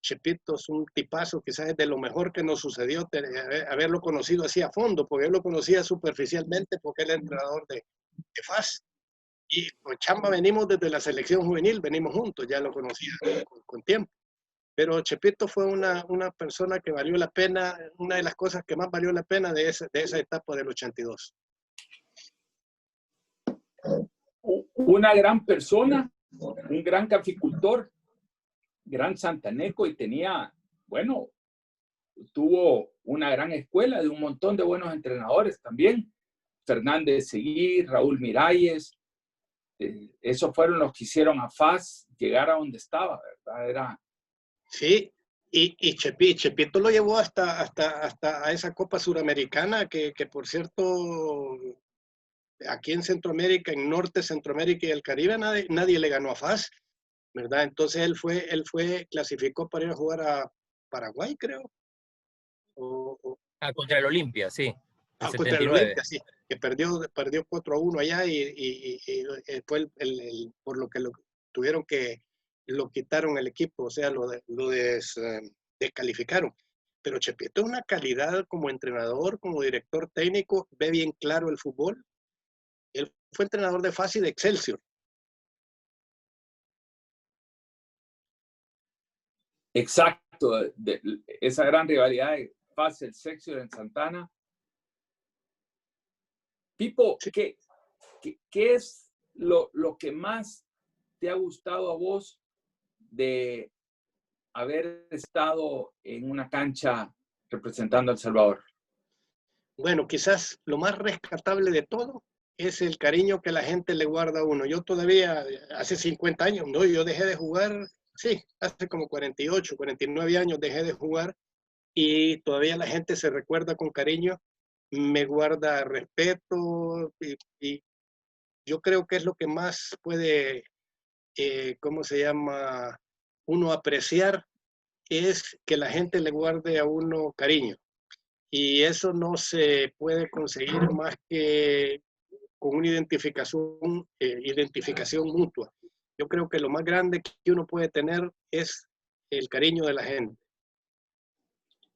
Chepito es un tipazo, quizás es de lo mejor que nos sucedió haberlo conocido así a fondo, porque yo lo conocía superficialmente porque él era entrenador de FAS. Y con Chamba venimos desde la selección juvenil, venimos juntos, ya lo conocía con tiempo. Pero Chepito fue una persona que valió la pena, una de las cosas que más valió la pena de esa etapa del 82. Una gran persona, un gran caficultor, gran santaneco y tuvo una gran escuela de un montón de buenos entrenadores también. Fernández Seguí, Raúl Miralles, esos fueron los que hicieron a FAS llegar a donde estaba, ¿verdad? Sí, y Chepito lo llevó hasta a esa Copa Suramericana, que por cierto, aquí en Centroamérica, en Norte, Centroamérica y el Caribe, nadie le ganó a FAS, ¿verdad? Entonces él clasificó para ir a jugar a Paraguay, creo. Contra el Olimpia, sí. Contra el Olimpia, sí, que perdió 4-1 allá y fue por lo que tuvieron que lo quitaron el equipo, o sea, lo descalificaron. Pero Chepito es una calidad como entrenador, como director técnico, ve bien claro el fútbol. Él fue entrenador de FAS y de Excelsior. Exacto, esa gran rivalidad de FAS, Excelsior en Santana. Pipo, sí. ¿Qué es lo que más te ha gustado a vos de haber estado en una cancha representando a El Salvador? Bueno, quizás lo más rescatable de todo es el cariño que la gente le guarda a uno. Yo todavía, hace 50 años, ¿no? Yo dejé de jugar, sí, hace como 48, 49 años dejé de jugar y todavía la gente se recuerda con cariño, me guarda respeto y yo creo que es lo que más puede, ¿cómo se llama? Uno apreciar, es que la gente le guarde a uno cariño. Y eso no se puede conseguir más que con una identificación mutua. Yo creo que lo más grande que uno puede tener es el cariño de la gente.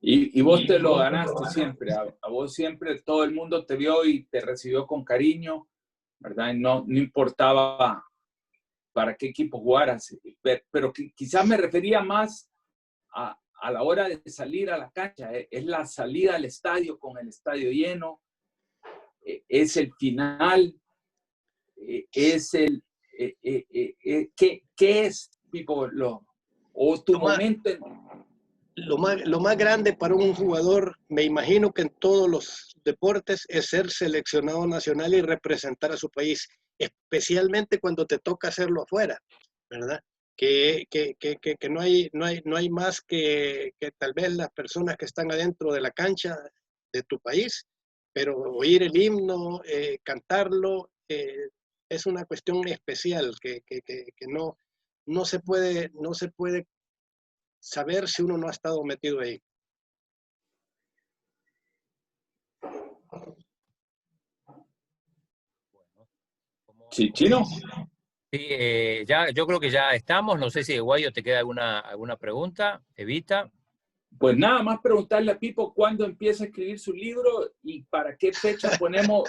Y vos te lo ganaste siempre. A vos siempre todo el mundo te vio y te recibió con cariño, ¿verdad? No importaba para qué equipo jugaras, pero quizás me refería más a la hora de salir a la cancha. Es la salida al estadio con el estadio lleno, es el final, es ¿qué es, Pipo? O tu momento. Lo más grande para un jugador, me imagino que en todos los deportes, es ser seleccionado nacional y representar a su país, especialmente cuando te toca hacerlo afuera, ¿verdad? Que no hay más que tal vez las personas que están adentro de la cancha de tu país, pero oír el himno, cantarlo, es una cuestión especial que no se puede saber si uno no ha estado metido ahí. Sí, Chino. Sí, yo creo que ya estamos. No sé si de Guayo te queda alguna pregunta. Evita. Pues nada más preguntarle a Pipo cuándo empieza a escribir su libro y para qué fecha ponemos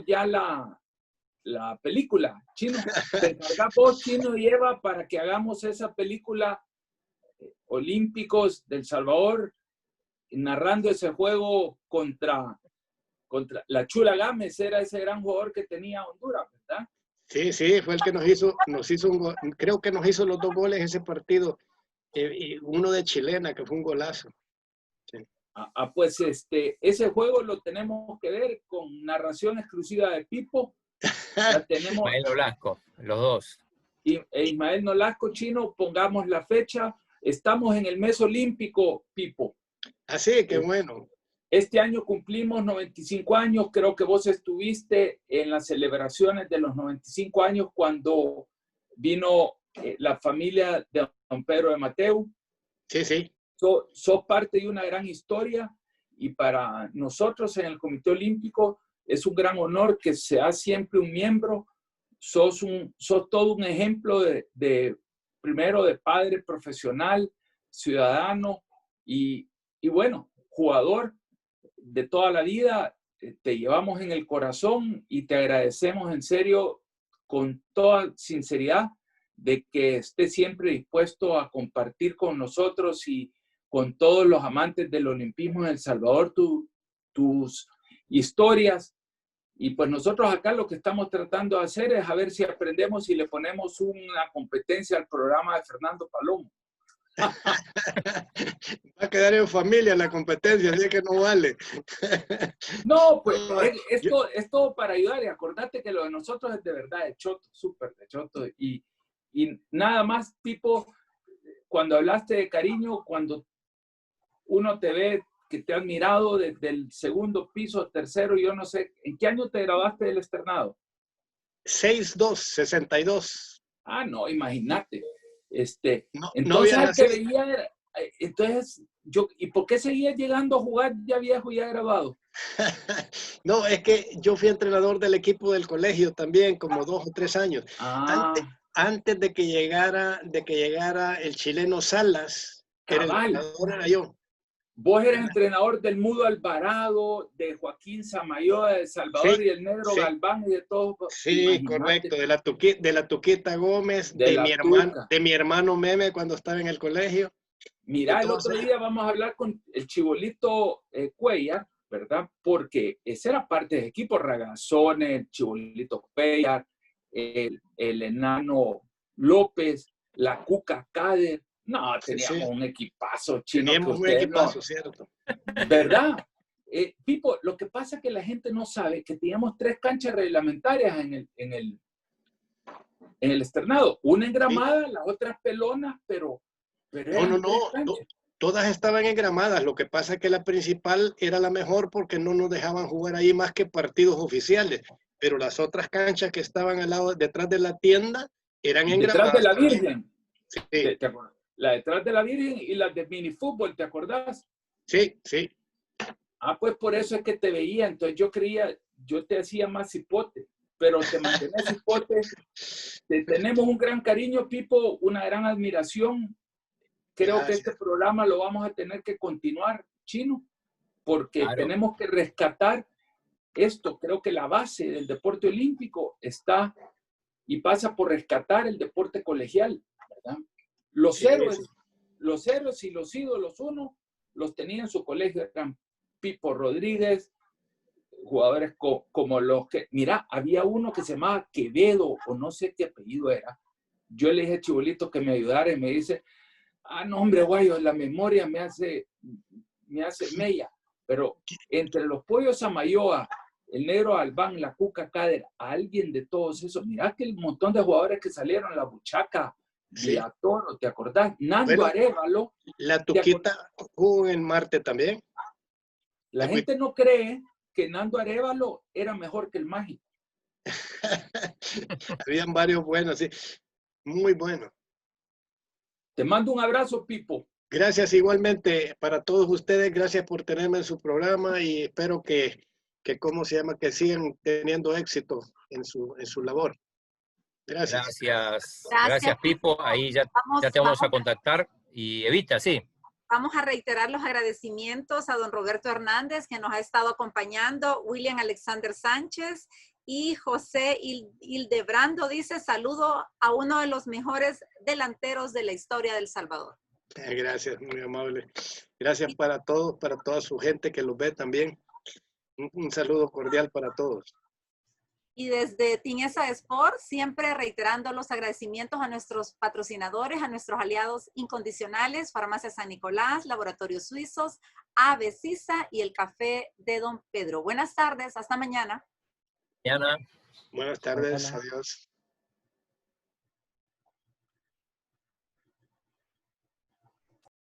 ya la película. Chino, te encargas vos, Chino y Eva, para que hagamos esa película Olímpicos del Salvador, narrando ese juego contra la Chula Gámez, era ese gran jugador que tenía Honduras, ¿verdad? Sí, fue el que nos hizo un gol, creo que nos hizo los 2 goles ese partido, y uno de chilena, que fue un golazo. Sí. Pues ese juego lo tenemos que ver con narración exclusiva de Pipo. Ya tenemos Ismael Nolasco, los dos. Ismael Nolasco, Chino, pongamos la fecha. Estamos en el mes olímpico, Pipo. Así que bueno. Este año cumplimos 95 años. Creo que vos estuviste en las celebraciones de los 95 años cuando vino la familia de don Pedro de Mateu. Sí. Sos parte de una gran historia y para nosotros en el Comité Olímpico es un gran honor que seas siempre un miembro. Sos todo un ejemplo primero de padre profesional, ciudadano y bueno, jugador de toda la vida. Te llevamos en el corazón y te agradecemos en serio, con toda sinceridad, de que estés siempre dispuesto a compartir con nosotros y con todos los amantes del olimpismo en El Salvador tus historias. Y pues nosotros acá lo que estamos tratando de hacer es a ver si aprendemos y le ponemos una competencia al programa de Fernando Palomo. Va a quedar en familia la competencia, así que no vale. No, pues es todo para ayudar, y acordate que lo de nosotros es de verdad de choto, súper de choto. Y nada más, Pipo, cuando hablaste de cariño, cuando uno te ve que te ha admirado desde el segundo piso, tercero, yo no sé, ¿en qué año te graduaste del externado? 6'2", 62. Ah, no, imagínate. Entonces yo, ¿y por qué seguías llegando a jugar ya viejo y ya graduado? No, es que yo fui entrenador del equipo del colegio también, como 2 o 3 años. Antes de que llegara el chileno Salas, el entrenador era yo. Vos eres entrenador del Mudo Alvarado, de Joaquín Samayoa, de Salvador, y del Negro Galván y de todos. Sí, imagínate. Correcto, de la Tuquita Gómez, de mi hermano Meme cuando estaba en el colegio. Mira, el otro día vamos a hablar con el Chibolito Cuellar, ¿verdad? Porque ese era parte del equipo, Ragazones, el Chibolito Cuellar, el Enano López, la Cuca Cader. No, teníamos un equipazo, Chino. Teníamos un equipazo, cierto. ¿Verdad? Pipo, lo que pasa es que la gente no sabe que teníamos 3 canchas reglamentarias en el externado. Una engramada, las otras pelonas, pero no. Todas estaban engramadas. Lo que pasa es que la principal era la mejor porque no nos dejaban jugar ahí más que partidos oficiales. Pero las otras canchas que estaban al lado, detrás de la tienda, eran engramadas. Detrás de la Virgen. Sí. ¿Te acuerdas? La detrás de la Virgen y las de minifútbol, ¿te acordás? Sí. Pues por eso es que te veía. Entonces yo te hacía más cipote, pero te mantenés cipote. Te tenemos un gran cariño, Pipo, una gran admiración. Creo que este programa lo vamos a tener que continuar, Chino, porque tenemos que rescatar esto. Creo que la base del deporte olímpico está y pasa por rescatar el deporte colegial, ¿verdad? Los héroes y los ídolos, uno los tenía en su colegio, eran Pipo Rodríguez, jugadores como los que, mira, había uno que se llamaba Quevedo, o no sé qué apellido era, yo le dije a Chibolito que me ayudara y me dice, no hombre, guayo, la memoria me hace mella. Pero entre los pollos Samayoa, el negro Albán, la Cuca Cader, alguien de todos esos, mira que el montón de jugadores que salieron, la Buchaca, Villatoro, ¿te acordás? Nando Arévalo. La Tuquita jugó en Marte también. La gente no cree que Nando Arévalo era mejor que el Mágico. Habían varios buenos, sí. Muy buenos. Te mando un abrazo, Pipo. Gracias igualmente para todos ustedes. Gracias por tenerme en su programa y espero que ¿cómo se llama? Que sigan teniendo éxito en su labor. Gracias. Gracias, Pipo. Ahí ya te vamos a contactar. Y Evita, sí. Vamos a reiterar los agradecimientos a don Roberto Hernández, que nos ha estado acompañando, William Alexander Sánchez y José Hildebrando dice, saludo a uno de los mejores delanteros de la historia de El Salvador. Gracias, muy amable. Gracias para todos, para toda su gente que los ve también. Un saludo cordial para todos. Y desde Tinesa Sport, siempre reiterando los agradecimientos a nuestros patrocinadores, a nuestros aliados incondicionales, Farmacia San Nicolás, Laboratorios Suizos, AB Sisa y el Café de Don Pedro. Buenas tardes, hasta mañana. Buenas tardes, adiós.